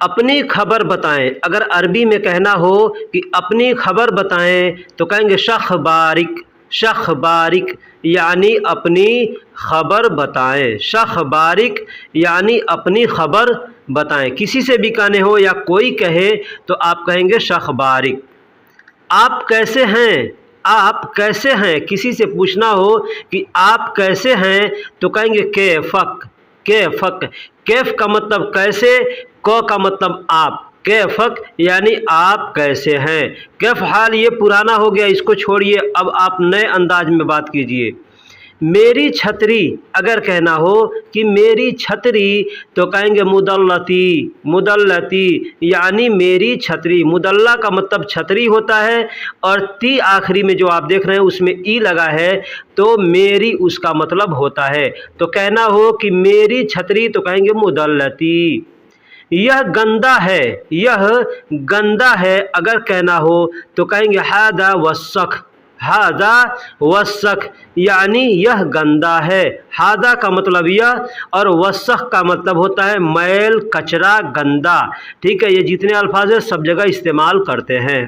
A: अपनी खबर बताएं, अगर अरबी में कहना हो कि अपनी खबर बताएं तो कहेंगे शख़बारिक, शख़बारिक यानी अपनी खबर बताएं, शख़बारिक यानी अपनी खबर बताएं। किसी से भी कहने हो या कोई कहे तो आप कहेंगे शख़बारिक। आप कैसे हैं, आप कैसे हैं, किसी से पूछना हो कि आप कैसे हैं तो कहेंगे कैफ़क, कैफ़क। कैफ़ का मतलब कैसे, क का मतलब आप, कैफ़क यानी आप कैसे हैं। कैफ़ हाल ये पुराना हो गया, इसको छोड़िए, अब आप नए अंदाज में बात कीजिए। मेरी छतरी, अगर कहना हो कि मेरी छतरी तो कहेंगे मुदल्लती, मुदल्लती यानी मेरी छतरी। मुदल्ला का मतलब छतरी होता है और ती आखिरी में जो आप देख रहे हैं उसमें ई लगा है तो मेरी उसका मतलब होता है। तो कहना हो कि मेरी छतरी तो कहेंगे मुदल्लती। यह गंदा है, यह गंदा है, अगर कहना हो तो कहेंगे हादा वस्सख, हादा वस्सख यानी यह गंदा है। हादा का मतलब यह और वस्सख का मतलब होता है मैल, कचरा, गंदा, ठीक है। ये जितने अल्फाज हैं सब जगह इस्तेमाल करते हैं।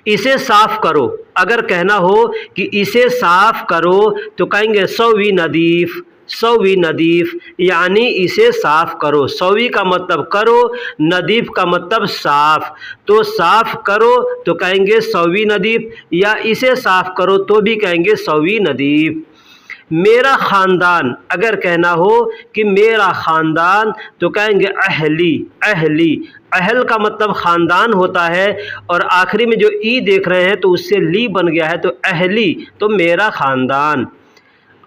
A: इसे साफ़ करो, अगर कहना हो कि इसे साफ़ करो तो कहेंगे सौवी नदीफ़, सौवी नदीफ़ यानी इसे साफ़ करो। सौवी का मतलब करो, नदीफ़ का मतलब साफ़, तो साफ़ करो तो कहेंगे सौवी नदीफ़ या इसे साफ़ करो तो भी कहेंगे सौवी नदीफ़। मेरा ख़ानदान, अगर कहना हो कि मेरा ख़ानदान तो कहेंगे अहली, अहली। अहल का मतलब ख़ानदान होता है और आखिरी में जो ई देख रहे हैं तो उससे ली बन गया है तो अहली, तो मेरा ख़ानदान।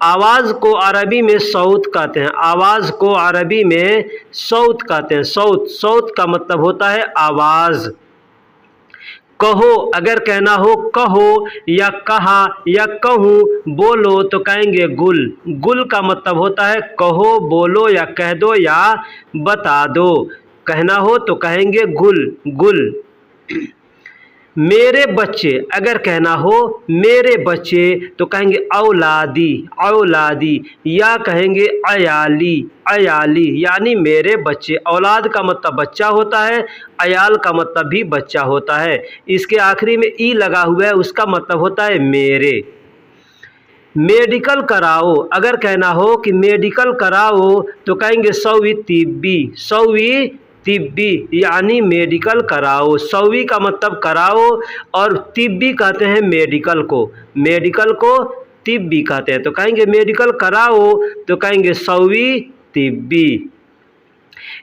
A: आवाज़ को अरबी में सौत कहते हैं, आवाज़ को अरबी में सौत कहते हैं। सौत, सौत का मतलब होता है आवाज़। कहो, अगर कहना हो कहो या कहा या कहूँ, बोलो तो कहेंगे गुल। गुल का मतलब होता है कहो, बोलो या कह दो या बता दो। कहना हो तो कहेंगे गुल, गुल। मेरे बच्चे, अगर कहना हो मेरे बच्चे तो कहेंगे औलादी, औलादी या कहेंगे अयाली, अयाली यानी मेरे बच्चे। औलाद का मतलब बच्चा होता है, अयाल का मतलब भी बच्चा होता है। इसके आखिरी में ई लगा हुआ है, उसका मतलब होता है मेरे। मेडिकल कराओ, अगर कहना हो कि मेडिकल कराओ तो कहेंगे सौवी तिब्बी, सौवी तिब्बी यानी मेडिकल कराओ। सौवी का मतलब कराओ और तिब्बी कहते हैं मेडिकल को, मेडिकल को तिब्बी कहते हैं। तो कहेंगे मेडिकल कराओ तो कहेंगे सौवी तिब्बी।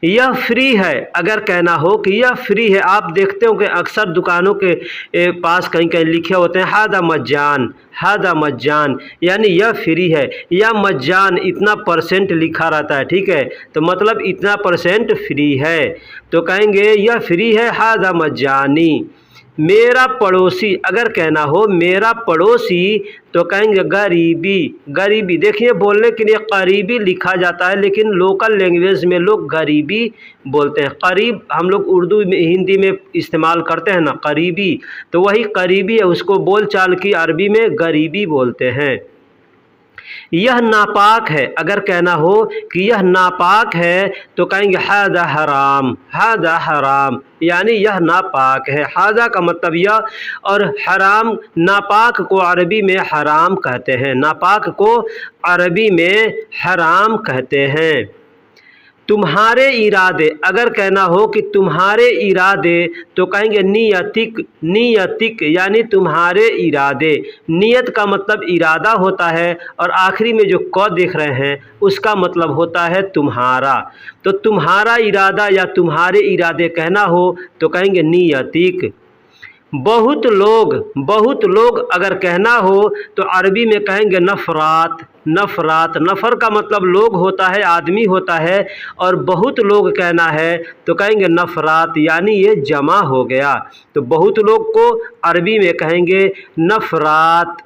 A: यह फ्री है, अगर कहना हो कि यह फ्री है, आप देखते हो कि अक्सर दुकानों के पास कहीं कहीं लिखे होते हैं हादा मज्जान, हादा मज्जान यानी यह फ्री है, या मज्जान इतना परसेंट लिखा रहता है, ठीक है, तो मतलब इतना परसेंट फ्री है। तो कहेंगे यह फ्री है, हादा मज्जानी। मेरा पड़ोसी, अगर कहना हो मेरा पड़ोसी तो कहेंगे गरीबी, गरीबी। देखिए बोलने के लिए करीबी लिखा जाता है लेकिन लोकल लैंग्वेज में लोग गरीबी बोलते हैं। करीब हम लोग उर्दू में, हिंदी में इस्तेमाल करते हैं ना करीबी, तो वही करीबी है, उसको बोल चाल की अरबी में गरीबी बोलते हैं। यह नापाक है, अगर कहना हो कि यह नापाक है तो कहेंगे हादा हराम, हादा हराम यानी यह नापाक है। हादा का मतलब यह, और हराम, नापाक को अरबी में हराम कहते हैं, नापाक को अरबी में हराम कहते हैं। तुम्हारे इरादे, अगर कहना हो कि तुम्हारे इरादे तो कहेंगे नियतिक, नियतिक यानी तुम्हारे इरादे। नियत का मतलब इरादा होता है और आखिरी में जो क देख रहे हैं उसका मतलब होता है तुम्हारा। तो तुम्हारा इरादा या तुम्हारे इरादे कहना हो तो कहेंगे नियतिक। बहुत लोग, बहुत लोग अगर कहना हो तो अरबी में कहेंगे नफरात, नफरात। नफ़र का मतलब लोग होता है, आदमी होता है, और बहुत लोग कहना है तो कहेंगे नफरात यानी ये जमा हो गया। तो बहुत लोग को अरबी में कहेंगे नफरात।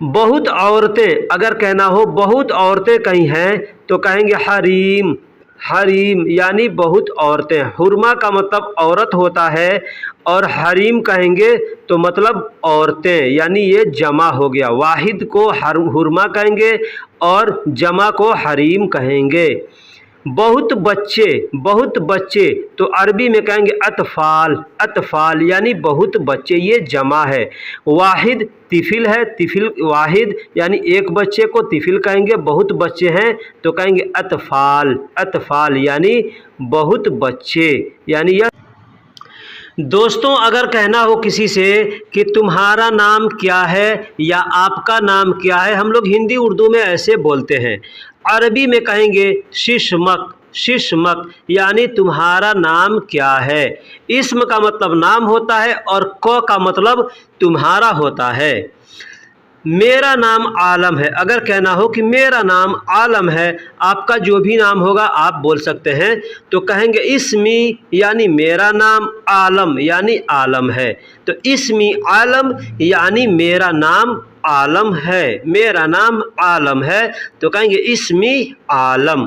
A: बहुत औरतें, अगर कहना हो बहुत औरतें कहीं हैं तो कहेंगे हरीम, हरीम यानी बहुत औरतें। हुरमा का मतलब औरत होता है और हरीम कहेंगे तो मतलब औरतें, यानी ये जमा हो गया। वाहिद को हुरमा कहेंगे और जमा को हरीम कहेंगे। बहुत बच्चे, बहुत बच्चे तो अरबी में कहेंगे अतफ़ाल, अतफ़ाल यानी बहुत बच्चे, ये जमा है। वाहिद तिफिल है, तिफिल वाहिद यानी एक बच्चे को तिफिल कहेंगे। बहुत बच्चे हैं तो कहेंगे अतफ़ाल, अतफ़ाल यानी बहुत बच्चे, यानी यह। दोस्तों, अगर कहना हो किसी से कि तुम्हारा नाम क्या है या आपका नाम क्या है, हम लोग हिंदी उर्दू में ऐसे बोलते हैं। अरबी में कहेंगे शिशमक, शिशमक यानी तुम्हारा नाम क्या है। इस्म का मतलब नाम होता है और क का मतलब तुम्हारा होता है। मेरा नाम आलम है, अगर कहना हो कि मेरा नाम आलम है, आपका जो भी नाम होगा आप बोल सकते हैं, तो कहेंगे इस्मी यानी मेरा नाम, आलम यानी आलम है। तो इस्मी आलम यानी मेरा नाम आलम है, मेरा नाम आलम है तो कहेंगे इस्मी आलम।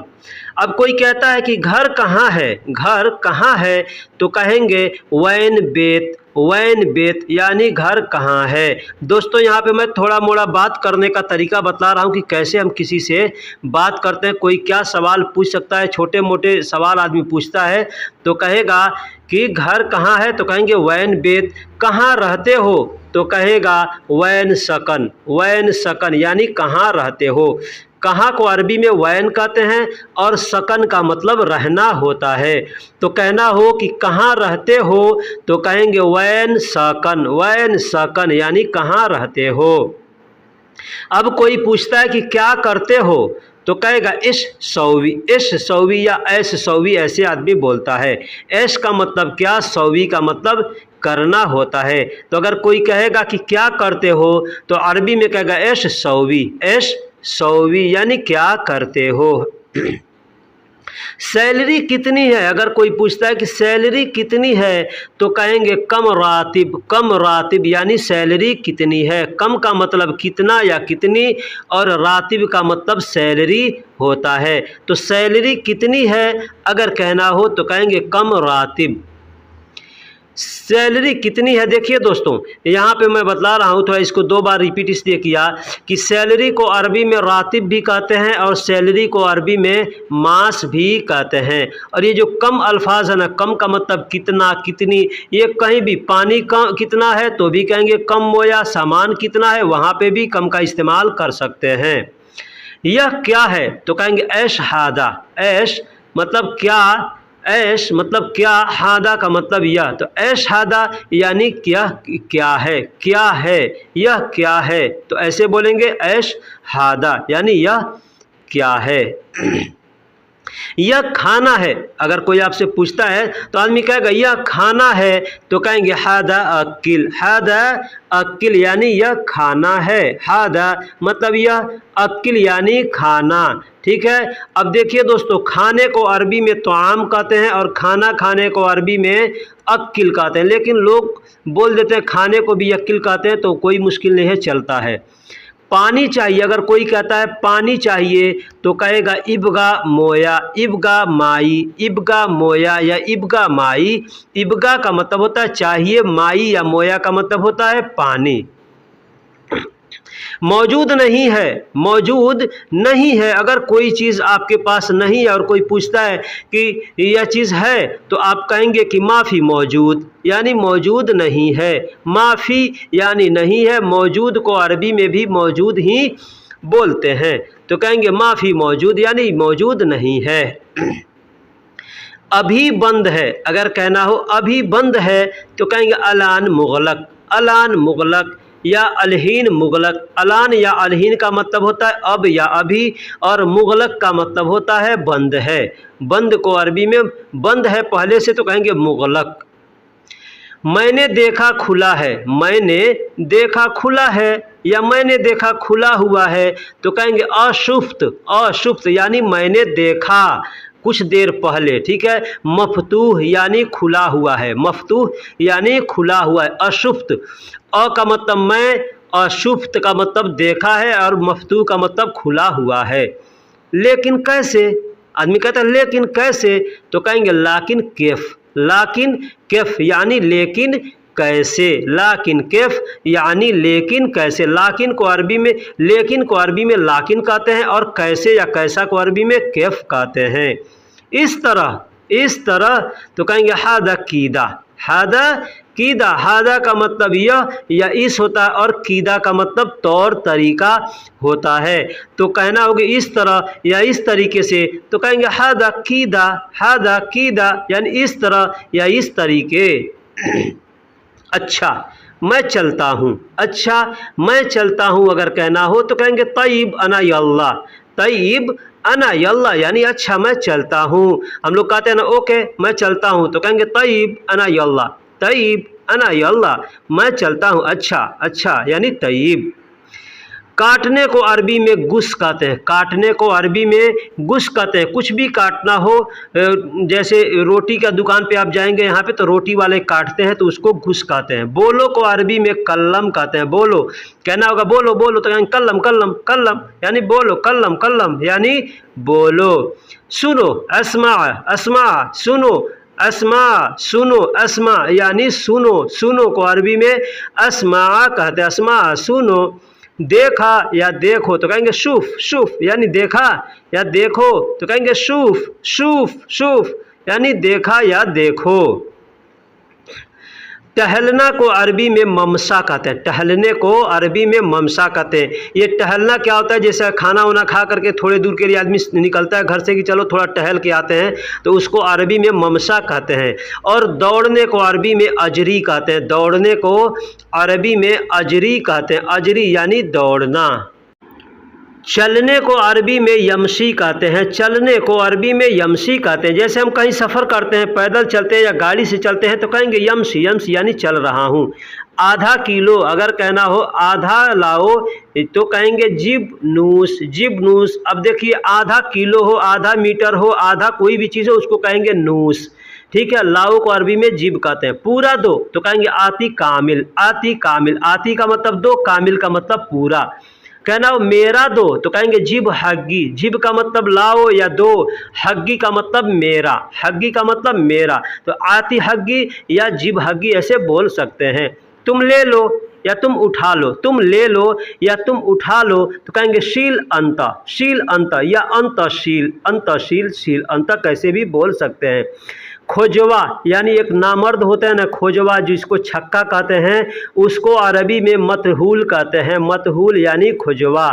A: अब कोई कहता है कि घर कहाँ है, घर कहाँ है, तो कहेंगे वैन बेत, वैन बेत यानी घर कहाँ है। दोस्तों, यहाँ पे मैं थोड़ा मोड़ा बात करने का तरीका बता रहा हूँ कि कैसे हम किसी से बात करते हैं। कोई क्या सवाल पूछ सकता है, छोटे मोटे सवाल आदमी पूछता है तो कहेगा कि घर कहाँ है, तो कहेंगे वैन बेत। कहाँ रहते हो, तो कहेगा वैन सकन, वैन सकन यानी कहाँ रहते हो। कहाँ को अरबी में वैन कहते हैं और सकन का मतलब रहना होता है। तो कहना हो कि कहाँ रहते हो तो कहेंगे वैन सकन, वैन सकन यानी कहाँ रहते हो। अब कोई पूछता है कि क्या करते हो, तो कहेगा इश सौवी, इश सौवी या ऐश सौवी, ऐसे आदमी बोलता है। ऐश का मतलब क्या, सौवी का मतलब करना होता है। तो अगर कोई कहेगा कि क्या करते हो तो अरबी में कहेगा ऐश सौवी, ऐश सौवी यानी क्या करते हो। सैलरी कितनी है, अगर कोई पूछता है कि सैलरी कितनी है तो कहेंगे कम रातिब, कम रातिब यानी सैलरी कितनी है। कम का मतलब कितना या कितनी और रातिब का मतलब सैलरी होता है। तो सैलरी कितनी है अगर कहना हो तो कहेंगे कम रातिब। सैलरी कितनी है, देखिए दोस्तों यहाँ पे मैं बतला रहा हूँ, थोड़ा इसको दो बार रिपीट इसलिए किया कि सैलरी को अरबी में रातिब भी कहते हैं और सैलरी को अरबी में मास भी कहते हैं। और ये जो कम अल्फाज है ना, कम का मतलब कितना, कितनी, ये कहीं भी पानी का कितना है तो भी कहेंगे कम मोया, सामान कितना है वहाँ पे भी कम का इस्तेमाल कर सकते हैं। यह क्या है तो कहेंगे ऐश हादा, ऐश मतलब क्या, ऐश मतलब क्या, हादा का मतलब यह। तो ऐश हादा यानी क्या, क्या है, क्या है, यह क्या है, तो ऐसे बोलेंगे ऐश हादा यानी यह क्या है। यह खाना है, अगर कोई आपसे पूछता है तो आदमी कहेगा यह खाना है तो कहेंगे हादा अकिल, हादा अकिल यानी यह खाना है। हादा मतलब यह, अकिल यानी खाना, ठीक है। अब देखिए दोस्तों, खाने को अरबी में तआम कहते हैं और खाना खाने को अरबी में अकिल कहते हैं, लेकिन लोग बोल देते हैं खाने को भी अकिल कहते हैं, तो कोई मुश्किल नहीं है, चलता है। पानी चाहिए, अगर कोई कहता है पानी चाहिए तो कहेगा इबगा मोया, इबगा माई, इबगा मोया या इबगा माई। इबगा का मतलब होता है चाहिए, माई या मोया का मतलब होता है पानी। मौजूद नहीं है, मौजूद नहीं है। अगर कोई चीज़ आपके पास नहीं है और कोई पूछता है कि यह चीज़ है, तो आप कहेंगे कि माफ़ी मौजूद, यानी मौजूद नहीं है। माफ़ी यानी नहीं है, मौजूद को अरबी में भी मौजूद ही बोलते हैं। तो कहेंगे माफ़ी मौजूद यानी मौजूद नहीं है। अभी बंद है, अगर कहना हो अभी बंद है तो कहेंगे अलान मुग़लक़, अलान मुग़लक़ या अलहीन मुग़लक़। अलान या अलहीन का मतलब होता है अब या अभी, और मुग़लक़ का मतलब होता है बंद है। बंद को अरबी में बंद है पहले से तो कहेंगे मुग़लक़। मैंने देखा खुला है, मैंने देखा खुला है या मैंने देखा खुला हुआ है तो कहेंगे अशुफ्त, अशुफ्त यानी मैंने देखा कुछ देर पहले, ठीक है। मफतूह यानी खुला हुआ है, मफतूह यानी खुला हुआ है। अशुफ्त, अ का मतलब मैं, अशुफ्त का मतलब देखा है, और मफतूह का मतलब खुला हुआ है। लेकिन कैसे, आदमी कहता है लेकिन कैसे, तो कहेंगे लाकिन कैफ, लाकिन कैफ यानी लेकिन कैसे, लाकिन कैफ यानी लेकिन कैसे। लाकिन को अरबी में, लेकिन को अरबी में लाकिन कहते हैं, और कैसे या कैसा को अरबी में कैफ कहते हैं। इस तरह, इस तरह तो कहेंगे हादा कीदा, हादा कीदा। हादा का मतलब यह या इस होता है, और कीदा का मतलब तौर तरीका होता है। तो कहना होगा इस तरह या इस तरीके से, तो कहेंगे हादा कीदा, हादा कीदा यानी इस तरह या इस तरीके। अच्छा मैं चलता हूँ, अच्छा मैं चलता हूँ अगर कहना हो तो कहेंगे तय्यब अना यल्ला, तय्यब अना यल्ला यानी अच्छा मैं चलता हूँ। हम लोग कहते हैं ना ओके मैं चलता हूँ, तो कहेंगे तय्यब अना यल्ला, तय्यब अना यल्ला मैं चलता हूँ, अच्छा अच्छा यानी तय्यब। काटने को अरबी में गुस कहते हैं, काटने को अरबी में गुस कहते हैं। कुछ भी काटना हो, जैसे रोटी का दुकान पे आप जाएंगे यहाँ पे तो रोटी वाले काटते हैं तो उसको गुस कहते हैं। बोलो को अरबी में कल्लम कहते हैं, बोलो कहना होगा बोलो बोलो तो कहेंगे कल्लम कल्लम कल्लम यानी बोलो, कल्लम कल्लम यानी बोलो। सुनो अस्मा, अस्मा सुनो, अस्मा सुनो, अस्मा यानी सुनो, सुनो को अरबी में अस्मा कहते हैं, अस्मा सुनो। देखा या देखो तो कहेंगे शुफ, शुफ यानी देखा या देखो तो कहेंगे शुफ, शुफ शुफ यानी देखा या देखो। टहलना को अरबी में ममसा कहते हैं, टहलने को अरबी में ममसा कहते हैं। ये टहलना क्या होता है, जैसे खाना वाना खा करके थोड़े दूर के लिए आदमी निकलता है घर से कि चलो थोड़ा टहल के आते हैं, तो उसको अरबी में ममसा कहते हैं। और दौड़ने को अरबी में अजरी कहते हैं, दौड़ने को अरबी में अजरी कहते हैं, अजरी यानी दौड़ना। चलने को अरबी में यमशी कहते हैं, चलने को अरबी में यमशी कहते हैं। जैसे हम कहीं सफ़र करते हैं, पैदल चलते हैं या गाड़ी से चलते हैं तो कहेंगे यमशी, यमशी यानी चल रहा हूँ। आधा किलो अगर कहना हो आधा लाओ तो कहेंगे जिबनूस, जिबनूस। अब देखिए आधा किलो हो, आधा मीटर हो, आधा कोई भी चीज़ हो उसको कहेंगे नूस, ठीक है। लाओ को अरबी में जिब कहते हैं। पूरा दो तो कहेंगे आती कामिल, आती कामिल। आती का मतलब दो, कामिल का मतलब पूरा। कहना हो मेरा दो तो कहेंगे जिब हग्गी, जिब का मतलब लाओ या दो, हग्गी का मतलब मेरा, हग्गी का मतलब मेरा। तो आती हग्गी या जिब हग्गी ऐसे बोल सकते हैं। तुम ले लो या तुम उठा लो, तुम ले लो या तुम उठा लो तो कहेंगे शील अंत, शील अंत या अंतशील, अंतशील शील अंत कैसे भी बोल सकते हैं। खोजवा यानी एक नामर्द होता है ना खोजवा, जिसको छक्का कहते हैं, उसको अरबी में मतहूल कहते हैं, मतहूल यानी खोजवा।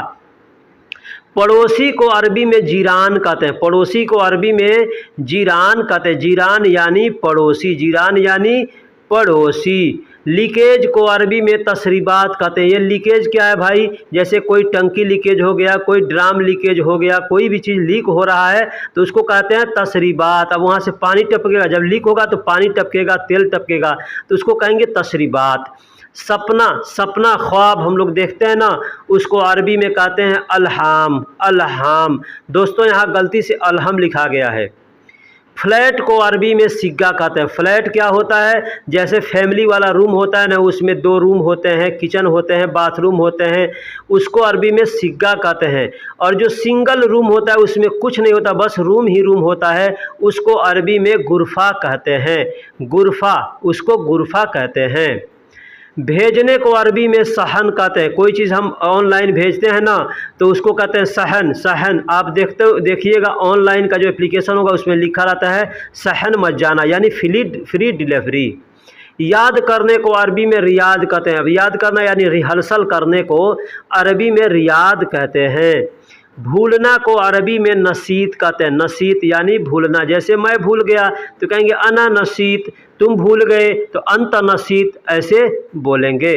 A: पड़ोसी को अरबी में जीरान कहते हैं, पड़ोसी को अरबी में जीरान कहते हैं, जीरान यानी पड़ोसी, जीरान यानी पड़ोसी। लीकेज को अरबी में तसरीबात कहते हैं। ये लीकेज क्या है भाई, जैसे कोई टंकी लीकेज हो गया, कोई ड्राम लीकेज हो गया, कोई भी चीज़ लीक हो रहा है तो उसको कहते हैं तसरीबात। अब वहाँ से पानी टपकेगा, जब लीक होगा तो पानी टपकेगा, तेल टपकेगा तो उसको कहेंगे तसरीबात। सपना, सपना ख्वाब हम लोग देखते हैं ना, उसको अरबी में कहते हैं अलहाम, अलहाम। दोस्तों यहाँ गलती से अलहम लिखा गया है। फ्लैट को अरबी में सिग्गा कहते हैं। फ्लैट क्या होता है, जैसे फैमिली वाला रूम होता है ना, उसमें 2 रूम होते हैं, किचन होते हैं, बाथरूम होते हैं, उसको अरबी में सिग्गा कहते हैं। और जो सिंगल रूम होता है उसमें कुछ नहीं होता, बस रूम ही रूम होता है, उसको अरबी में गुरफा कहते हैं, गुरफा, उसको गुरफा कहते हैं। भेजने को अरबी में सहन कहते हैं। कोई चीज़ हम ऑनलाइन भेजते हैं ना, तो उसको कहते हैं सहन। सहन आप देखिएगा ऑनलाइन का जो एप्लीकेशन होगा उसमें लिखा रहता है सहन मज्जाना, यानी फ्री डिलीवरी। याद करने को अरबी में रियाद कहते हैं। अब याद करना यानी रिहर्सल करने को अरबी में रियाद कहते हैं। भूलना को अरबी में नसीत कहते हैं। नसीत यानी भूलना। जैसे मैं भूल गया तो कहेंगे अना नसीत, तुम भूल गए तो अंत नसीत, ऐसे बोलेंगे।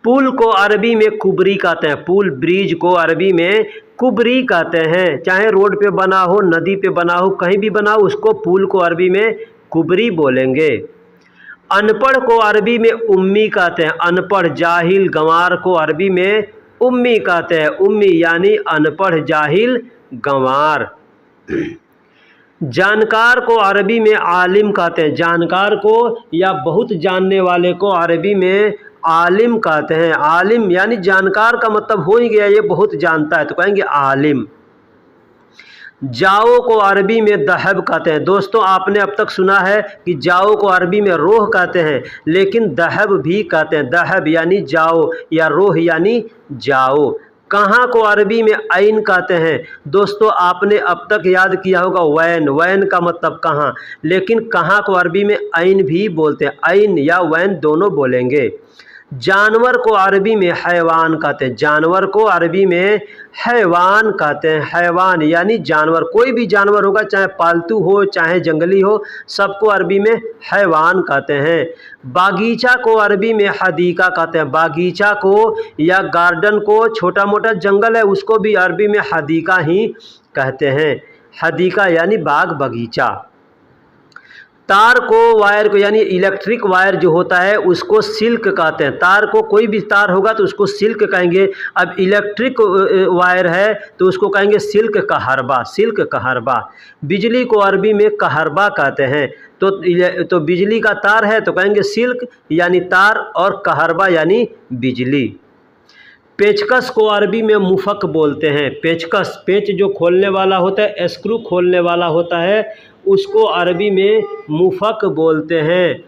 A: पुल को अरबी में कुबरी कहते हैं। पुल ब्रिज को अरबी में कुबरी कहते हैं। चाहे रोड पे बना हो, नदी पे बना हो, कहीं भी बना हो, उसको पुल को अरबी में कुबरी बोलेंगे। अनपढ़ को अरबी में उम्मी कहते हैं। अनपढ़ जाहिल गंवार को अरबी में उम्मी कहते हैं। उम्मी यानी अनपढ़ जाहिल गंवार। जानकार को अरबी में आलिम कहते हैं। जानकार को या बहुत जानने वाले को अरबी में आलिम कहते हैं। आलिम यानी जानकार का मतलब हो ही गया ये बहुत जानता है, तो कहेंगे आलिम। जाओ को अरबी में दहब कहते हैं। दोस्तों आपने अब तक सुना है कि जाओ को अरबी में रोह कहते हैं, लेकिन दहब भी कहते हैं। दहब यानी जाओ या रोह यानी जाओ। कहाँ को अरबी में ऐन कहते हैं। दोस्तों आपने अब तक याद किया होगा वैन। वैन का मतलब कहाँ, लेकिन कहाँ को अरबी में ऐन भी बोलते हैं। ऐन या वैन दोनों बोलेंगे। जानवर को अरबी में हैवान कहते हैं। जानवर को अरबी में हैवान कहते हैं। हैवान यानी जानवर। कोई भी जानवर होगा, चाहे पालतू हो चाहे जंगली हो, सबको अरबी में हैवान कहते हैं। बागीचा को अरबी में हदीका कहते हैं। बागीचा को या गार्डन को, छोटा मोटा जंगल है उसको भी अरबी में हदीका ही कहते हैं। हदीका यानी बाग बगीचा। तार को वायर को यानी इलेक्ट्रिक वायर जो होता है उसको सिल्क कहते हैं। तार को, कोई भी तार होगा तो उसको सिल्क कहेंगे। अब इलेक्ट्रिक वायर है तो उसको कहेंगे सिल्क कहरबा। सिल्क कहरबा। बिजली को अरबी में कहरबा कहते हैं। तो बिजली का तार है तो कहेंगे सिल्क यानी तार, और कहरबा यानी बिजली। पेचकस को अरबी में मुफक बोलते हैं। पेचकस, पेच जो खोलने वाला होता है, स्क्रू खोलने वाला होता है, उसको अरबी में मुफक बोलते हैं।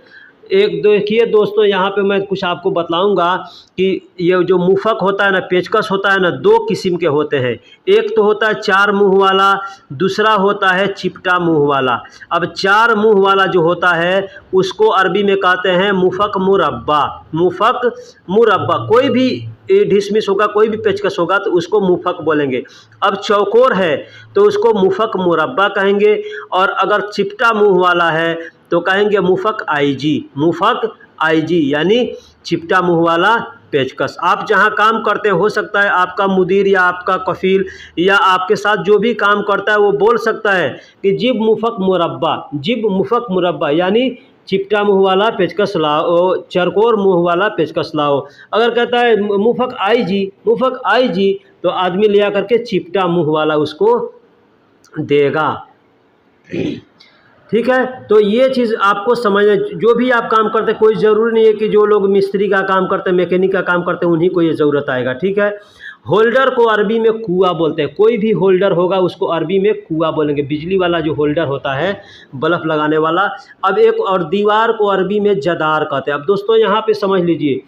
A: एक देखिए दोस्तों, यहाँ पे मैं कुछ आपको बतलाऊंगा कि ये जो मुफक होता है ना, पेचकस होता है ना, दो किस्म के होते हैं। एक तो होता है चार मुंह वाला, दूसरा होता है चिपटा मुंह वाला। अब चार मुंह वाला जो होता है उसको अरबी में कहते हैं मुफक मुरब्बा। मुफक मुरब्बा। कोई भी डिसमिस होगा, कोई भी पेचकस होगा तो उसको मुफक बोलेंगे। अब चौकोर है तो उसको मुफक मुरब्बा कहेंगे, और अगर चिपटा मुंह वाला है तो कहेंगे मुफक आईजी। मुफक आईजी यानी चिपटा मुंह वाला पेचकस। आप जहां काम करते हैं, हो सकता है आपका मुदीर या आपका कफील या आपके साथ जो भी काम करता है वो बोल सकता है कि जिब मुफक मुरब्बा, जिब मुफक मुरब्बा यानी चिपटा मुंह वाला पेचकस लाओ, चरकोर मुंह वाला पेचकस लाओ। अगर कहता है मुफक आईजी, मुफक आईजी, तो आदमी ले आकर के चिपटा मुंह वाला उसको देगा। ठीक है, तो ये चीज़ आपको समझना। जो भी आप काम करते हैं, कोई ज़रूरी नहीं है कि जो लोग मिस्त्री का काम करते हैं, मैकेनिक का काम करते हैं, उन्हीं को ये ज़रूरत आएगा। ठीक है। होल्डर को अरबी में कुआ बोलते हैं। कोई भी होल्डर होगा उसको अरबी में कुआ बोलेंगे। बिजली वाला जो होल्डर होता है, बल्ब लगाने वाला। अब एक और दीवार को अरबी में जदार कहते हैं। अब दोस्तों यहाँ पे समझ लीजिए,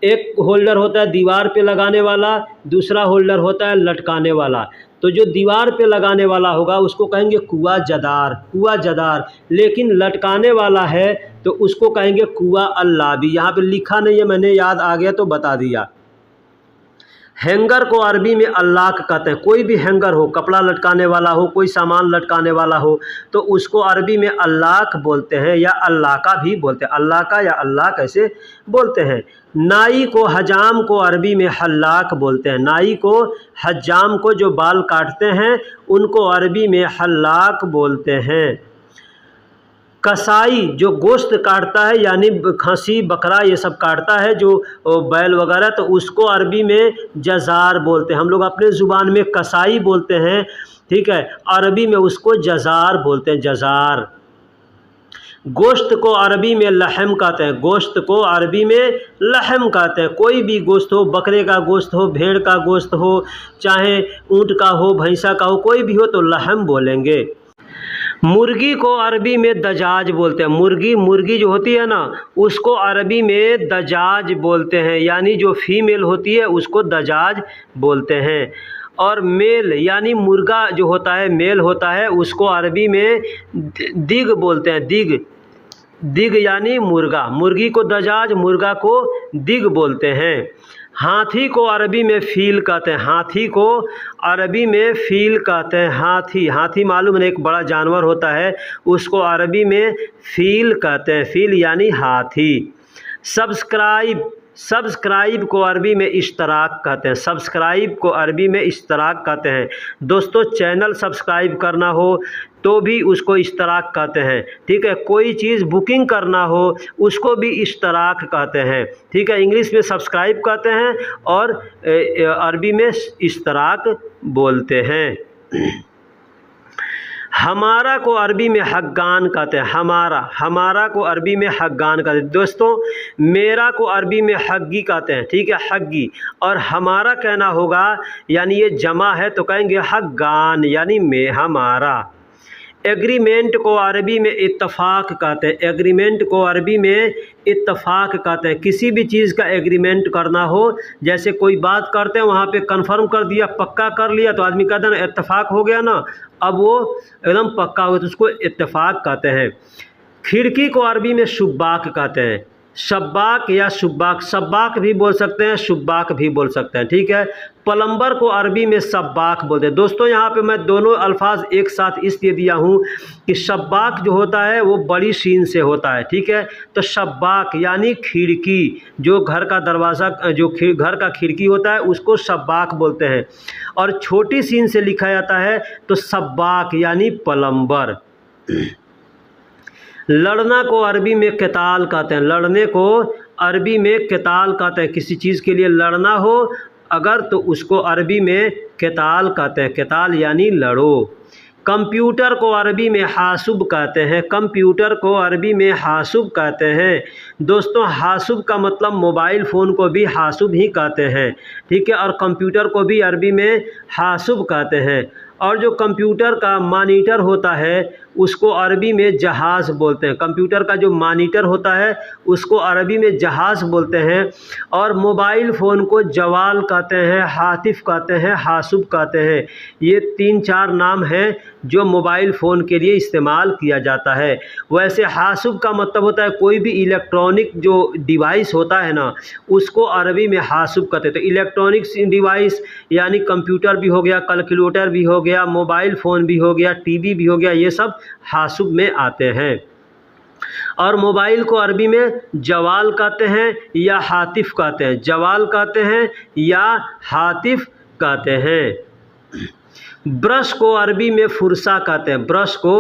A: एक होल्डर होता है दीवार पे लगाने वाला, दूसरा होल्डर होता है लटकाने वाला। तो जो दीवार पे लगाने वाला होगा उसको कहेंगे कुआ जदार, कुआ जदार। लेकिन लटकाने वाला है तो उसको कहेंगे कुआ अल्लाबी। यहाँ पे लिखा नहीं है, मैंने याद आ गया तो बता दिया। हैंगर को अरबी में अल्लाक कहते हैं। कोई भी हैंगर हो, कपड़ा लटकाने वाला हो, कोई सामान लटकाने वाला हो, तो उसको अरबी में अल्लाक बोलते हैं या अल्लाका भी बोलते हैं। अल्लाका या अल्लाक ऐसे बोलते हैं। नाई को हजाम को अरबी में हल्लाक बोलते हैं। नाई को हजाम को जो बाल काटते हैं उनको अरबी में हल्लाक बोलते हैं। कसाई जो गोश्त काटता है, यानी खसी बकरा ये सब काटता है, जो बैल वगैरह, तो उसको अरबी में जज़ार बोलते हैं। हम लोग अपने ज़ुबान में कसाई बोलते हैं, ठीक है, अरबी में उसको जज़ार बोलते हैं, जज़ार। गोश्त को अरबी में लहम कहते हैं। गोश्त को अरबी में लहम कहते हैं। कोई भी गोश्त हो, बकरे का गोश्त हो, भेड़ का गोश्त हो, चाहे ऊँट का हो, भैंसा का हो, कोई भी हो तो लहम बोलेंगे। मुर्गी को अरबी में दजाज बोलते हैं। मुर्गी जो होती है ना, उसको अरबी में दजाज बोलते हैं, यानी जो फीमेल होती है उसको दजाज बोलते हैं। और मेल यानी मुर्गा जो होता है, मेल होता है, उसको अरबी में दिग बोलते हैं। दिग यानी मुर्गा। मुर्गी को दजाज, मुर्गा को दिग बोलते हैं। हाथी को अरबी में फील कहते हैं। हाथी को अरबी में फील कहते हैं। हाथी मालूम है, एक बड़ा जानवर होता है, उसको अरबी में फील कहते हैं। फील यानी हाथी। सब्सक्राइब को अरबी में इश्तराक कहते हैं। सब्सक्राइब को अरबी में इश्तराक कहते हैं। दोस्तों, चैनल सब्सक्राइब करना हो तो भी उसको इश्तराक कहते हैं। ठीक है, कोई चीज़ बुकिंग करना हो उसको भी इश्तराक कहते हैं। ठीक है, इंग्लिश में सब्सक्राइब कहते हैं और अरबी में इश्तराक बोलते हैं। हमारा को अरबी में हग्गान कहते हैं। हमारा को अरबी में हग्गान कहते हैं। दोस्तों, मेरा को अरबी में हग्गी कहते हैं। ठीक है, हग्गी। और हमारा कहना होगा, यानी ये जमा है तो कहेंगे हग्गान, यानी में हमारा। एग्रीमेंट को अरबी में इत्तफाक कहते हैं। एग्रीमेंट को अरबी में इत्तफाक कहते हैं। किसी भी चीज़ का एग्रीमेंट करना हो, जैसे कोई बात करते हैं, वहाँ पे कंफर्म कर दिया, पक्का कर लिया, तो आदमी कहता है ना इत्तफाक हो गया ना, अब वो एकदम पक्का हो, तो उसको इत्तफाक कहते हैं। खिड़की को अरबी में शुब्बाक कहते हैं। शब्बाक या शुब्बाक, शब्बाक भी बोल सकते हैं, शुब्बाक भी बोल सकते हैं। ठीक है, प्लम्बर को अरबी में शब्बाक बोलते हैं। दोस्तों, यहाँ पे मैं दोनों अल्फाज एक साथ इसलिए दिया हूँ कि शब्बाक जो होता है वो बड़ी शीन से होता है। ठीक है, तो शब्बाक यानी खिड़की, जो घर का दरवाज़ा, जो घर का खिड़की होता है उसको शब्बाक बोलते हैं। और छोटी शीन से लिखा जाता है तो शब्बाक यानी प्लम्बर। लड़ना को अरबी में क़िताल कहते हैं। लड़ने को अरबी में क़िताल कहते हैं। किसी चीज़ के लिए लड़ना हो अगर, तो उसको अरबी में क़िताल कहते हैं। क़िताल यानी लड़ो। कंप्यूटर को अरबी में हासुब कहते हैं। कंप्यूटर को अरबी में हासुब कहते हैं। दोस्तों, हासुब का मतलब मोबाइल फ़ोन को भी हासुब ही कहते हैं। ठीक है, और कंप्यूटर को भी अरबी में हासुब कहते हैं। और जो कंप्यूटर का मॉनिटर होता है उसको अरबी में जहाज़ बोलते हैं। कंप्यूटर का जो मॉनिटर होता है उसको अरबी में जहाज़ बोलते हैं। और मोबाइल फ़ोन को जवाल कहते हैं, हातिफ कहते हैं, हासुब कहते हैं। ये 3-4 नाम हैं जो मोबाइल फ़ोन के लिए इस्तेमाल किया जाता है। वैसे हासुब का मतलब होता है कोई भी इलेक्ट्रॉनिक जो डिवाइस होता है ना, उसको अरबी में हासुब कहते हैं। तो इलेक्ट्रॉनिक्स डिवाइस यानी कंप्यूटर भी हो गया, कैलकुलेटर भी हो गया, मोबाइल फ़ोन भी हो गया, टीवी भी हो गया, ये सब हासुब में आते हैं। और मोबाइल को अरबी में जवाल कहते हैं या हातिफ कहते हैं। जवाल कहते हैं या हातिफ कहते हैं। ब्रश को अरबी में फुरसा कहते हैं। ब्रश को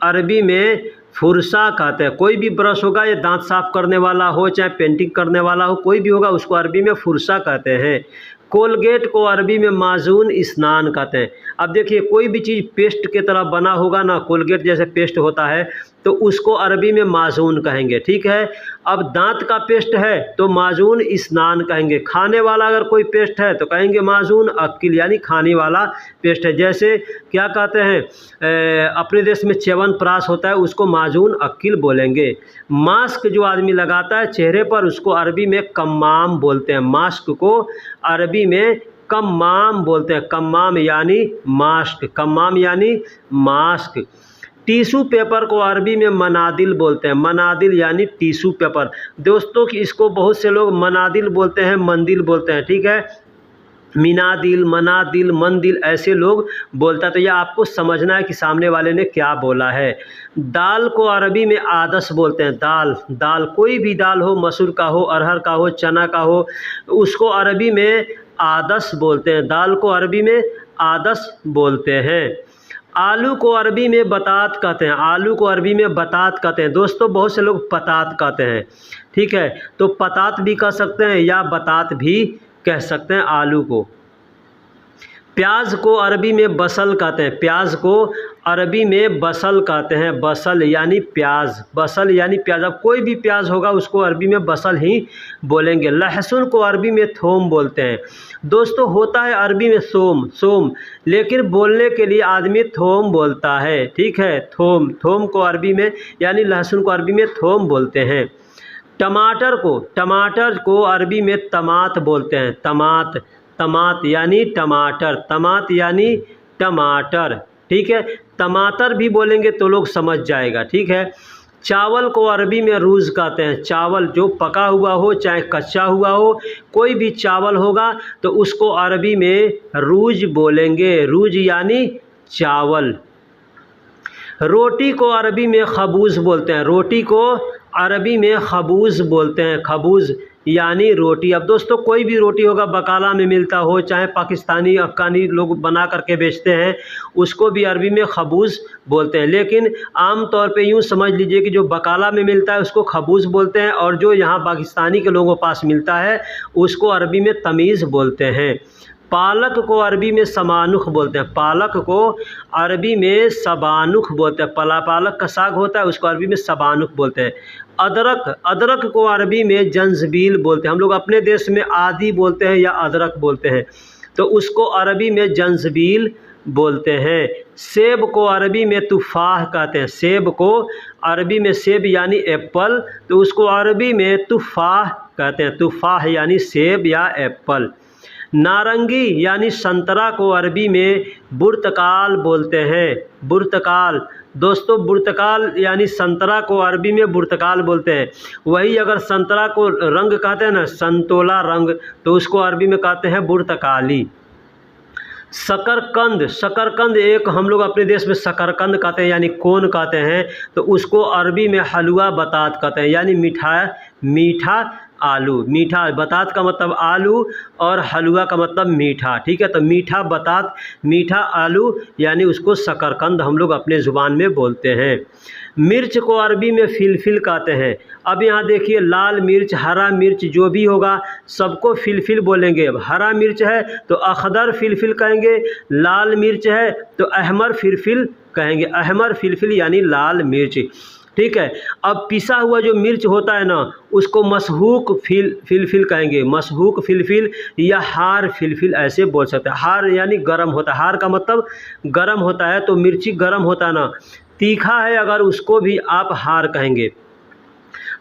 A: अरबी में फुरसा कहते हैं। कोई भी ब्रश होगा, ये दांत साफ करने वाला हो चाहे पेंटिंग करने वाला हो, कोई भी होगा, उसको अरबी में फुरसा कहते हैं। कोलगेट को अरबी में माजून स्नान कहते हैं। अब देखिए, कोई भी चीज़ पेस्ट के तरह बना होगा ना, कोलगेट जैसे पेस्ट होता है, तो उसको अरबी में माजून कहेंगे। ठीक है, अब दांत का पेस्ट है तो माजून स्नान कहेंगे। खाने वाला अगर कोई पेस्ट है तो कहेंगे माजून अक्किल, यानी खाने वाला पेस्ट है। जैसे क्या कहते हैं, अपने देश में च्यवनप्राश होता है, उसको माजून अक्किल बोलेंगे। मास्क जो आदमी लगाता है चेहरे पर, उसको अरबी में कम्माम बोलते हैं। मास्क को अरबी में कम्माम बोलते हैं। कम्माम यानी मास्क, कम्माम यानी मास्क। टिशू पेपर को अरबी में मनादिल बोलते हैं। मनादिल यानी टिशू पेपर। दोस्तों, कि इसको बहुत से लोग मनादिल बोलते हैं, मंदिल बोलते हैं। ठीक है, मिनादिल, मनादिल, मंदिल ऐसे लोग बोलता है। तो यह आपको समझना है कि सामने वाले ने क्या बोला है। दाल को अरबी में आदस बोलते हैं। दाल कोई भी दाल हो, मसूर का हो, अरहर का हो, चना का हो, उसको अरबी में आदस बोलते हैं। दाल को अरबी में आदस बोलते हैं। आलू को अरबी में बतात कहते हैं। आलू को अरबी में बतात कहते हैं। दोस्तों, बहुत से लोग पतात कहते हैं। ठीक है, तो पतात भी कह सकते हैं या बतात भी कह सकते हैं आलू को। प्याज को अरबी में बसल कहते हैं। प्याज को अरबी में बसल कहते हैं। बसल यानी प्याज, बसल यानी प्याज। अब कोई भी प्याज होगा उसको अरबी में बसल ही बोलेंगे। लहसुन को अरबी में थोम बोलते हैं। दोस्तों होता है अरबी में सोम, लेकिन बोलने के लिए आदमी थोम बोलता है। ठीक है, थोम को अरबी में यानी लहसुन को अरबी में थोम बोलते हैं। टमाटर को अरबी में तमात बोलते हैं। तमात यानी टमाटर। ठीक है, टमाटर भी बोलेंगे तो लोग समझ जाएगा। ठीक है। चावल को अरबी में रूज कहते हैं। चावल जो पका हुआ हो चाहे कच्चा हुआ हो, कोई भी चावल होगा तो उसको अरबी में रूज बोलेंगे। रूज यानी चावल। रोटी को अरबी में खबूज बोलते हैं। रोटी को अरबी में खबूज बोलते हैं। खबूज यानी रोटी। अब दोस्तों कोई भी रोटी होगा, बकाला में मिलता हो चाहे पाकिस्तानी अफगानी लोग बना करके बेचते हैं, उसको भी अरबी में खबूज बोलते हैं। लेकिन आम तौर पे यूँ समझ लीजिए कि जो बकाला में मिलता है उसको खबूज बोलते हैं, और जो यहाँ पाकिस्तानी के लोगों के पास मिलता है उसको अरबी में तमीज़ बोलते हैं। पालक को अरबी में समानुख बोलते हैं। पालक को अरबी में सबानुख बोलते हैं। पालक का साग होता है उसको अरबी में सबानुख बोलते हैं। अदरक को अरबी में जंजबील बोलते हैं। हम लोग अपने देश में आदी बोलते हैं या अदरक बोलते हैं, तो उसको अरबी में जंजबील बोलते हैं। सेब को अरबी में तुफ़ाह कहते हैं। सेब को अरबी में सेब यानी एप्पल, तो उसको अरबी में तुफ़ाह कहते हैं। तुफ़ाह यानी सेब या एप्पल। नारंगी यानी संतरा को अरबी में बुर्तकाल बोलते हैं। बुर्तकाल दोस्तों, बुर्तकाल यानी संतरा को अरबी में बुर्तकाल बोलते हैं। वही अगर संतरा को रंग कहते हैं ना, संतोला रंग, तो उसको अरबी में कहते हैं बुर्तकाली। शकरकंद एक हम लोग अपने देश में शकरकंद कहते हैं यानी कोन कहते हैं, तो उसको अरबी में हलवा बतात कहते हैं यानी मीठा आलू। मीठा बतात का मतलब आलू और हलवा का मतलब मीठा। ठीक है, तो मीठा बतात, मीठा आलू यानी उसको शकरकंद हम लोग अपने ज़ुबान में बोलते हैं। मिर्च को अरबी में फिलफिल कहते हैं। अब यहाँ देखिए, लाल मिर्च, हरा मिर्च जो भी होगा सबको फिलफिल बोलेंगे। अब हरा मिर्च है तो अखदर फिलफिल कहेंगे, लाल मिर्च है तो अहमर फिलफिल कहेंगे। अहमर फिलफिल यानी लाल मिर्च। ठीक है। अब पिसा हुआ जो मिर्च होता है ना, उसको मशहूक फिलफिल कहेंगे। मशहूक फिलफिल या हार फिलफिल ऐसे बोल सकते हैं। हार यानी गरम होता है। हार का मतलब गरम होता है, तो मिर्ची गरम होता है ना, तीखा है अगर उसको भी आप हार कहेंगे।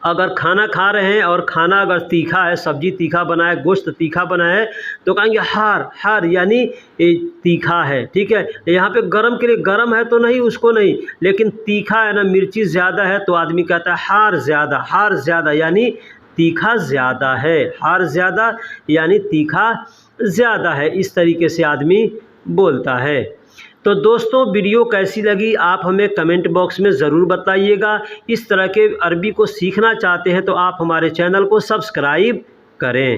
A: अगर खाना खा रहे हैं और खाना अगर तीखा है, सब्जी तीखा बना है, गोश्त तीखा बना है, तो कहेंगे हार यानी तीखा है। ठीक है। यहाँ पे गरम के लिए गरम है तो नहीं, उसको नहीं, लेकिन तीखा है ना, मिर्ची ज़्यादा है तो आदमी कहता है हार ज़्यादा यानी तीखा ज़्यादा है। हार ज़्यादा यानी तीखा ज़्यादा है, इस तरीके से आदमी बोलता है। तो दोस्तों वीडियो कैसी लगी आप हमें कमेंट बॉक्स में ज़रूर बताइएगा। इस तरह के अरबी को सीखना चाहते हैं तो आप हमारे चैनल को सब्सक्राइब करें।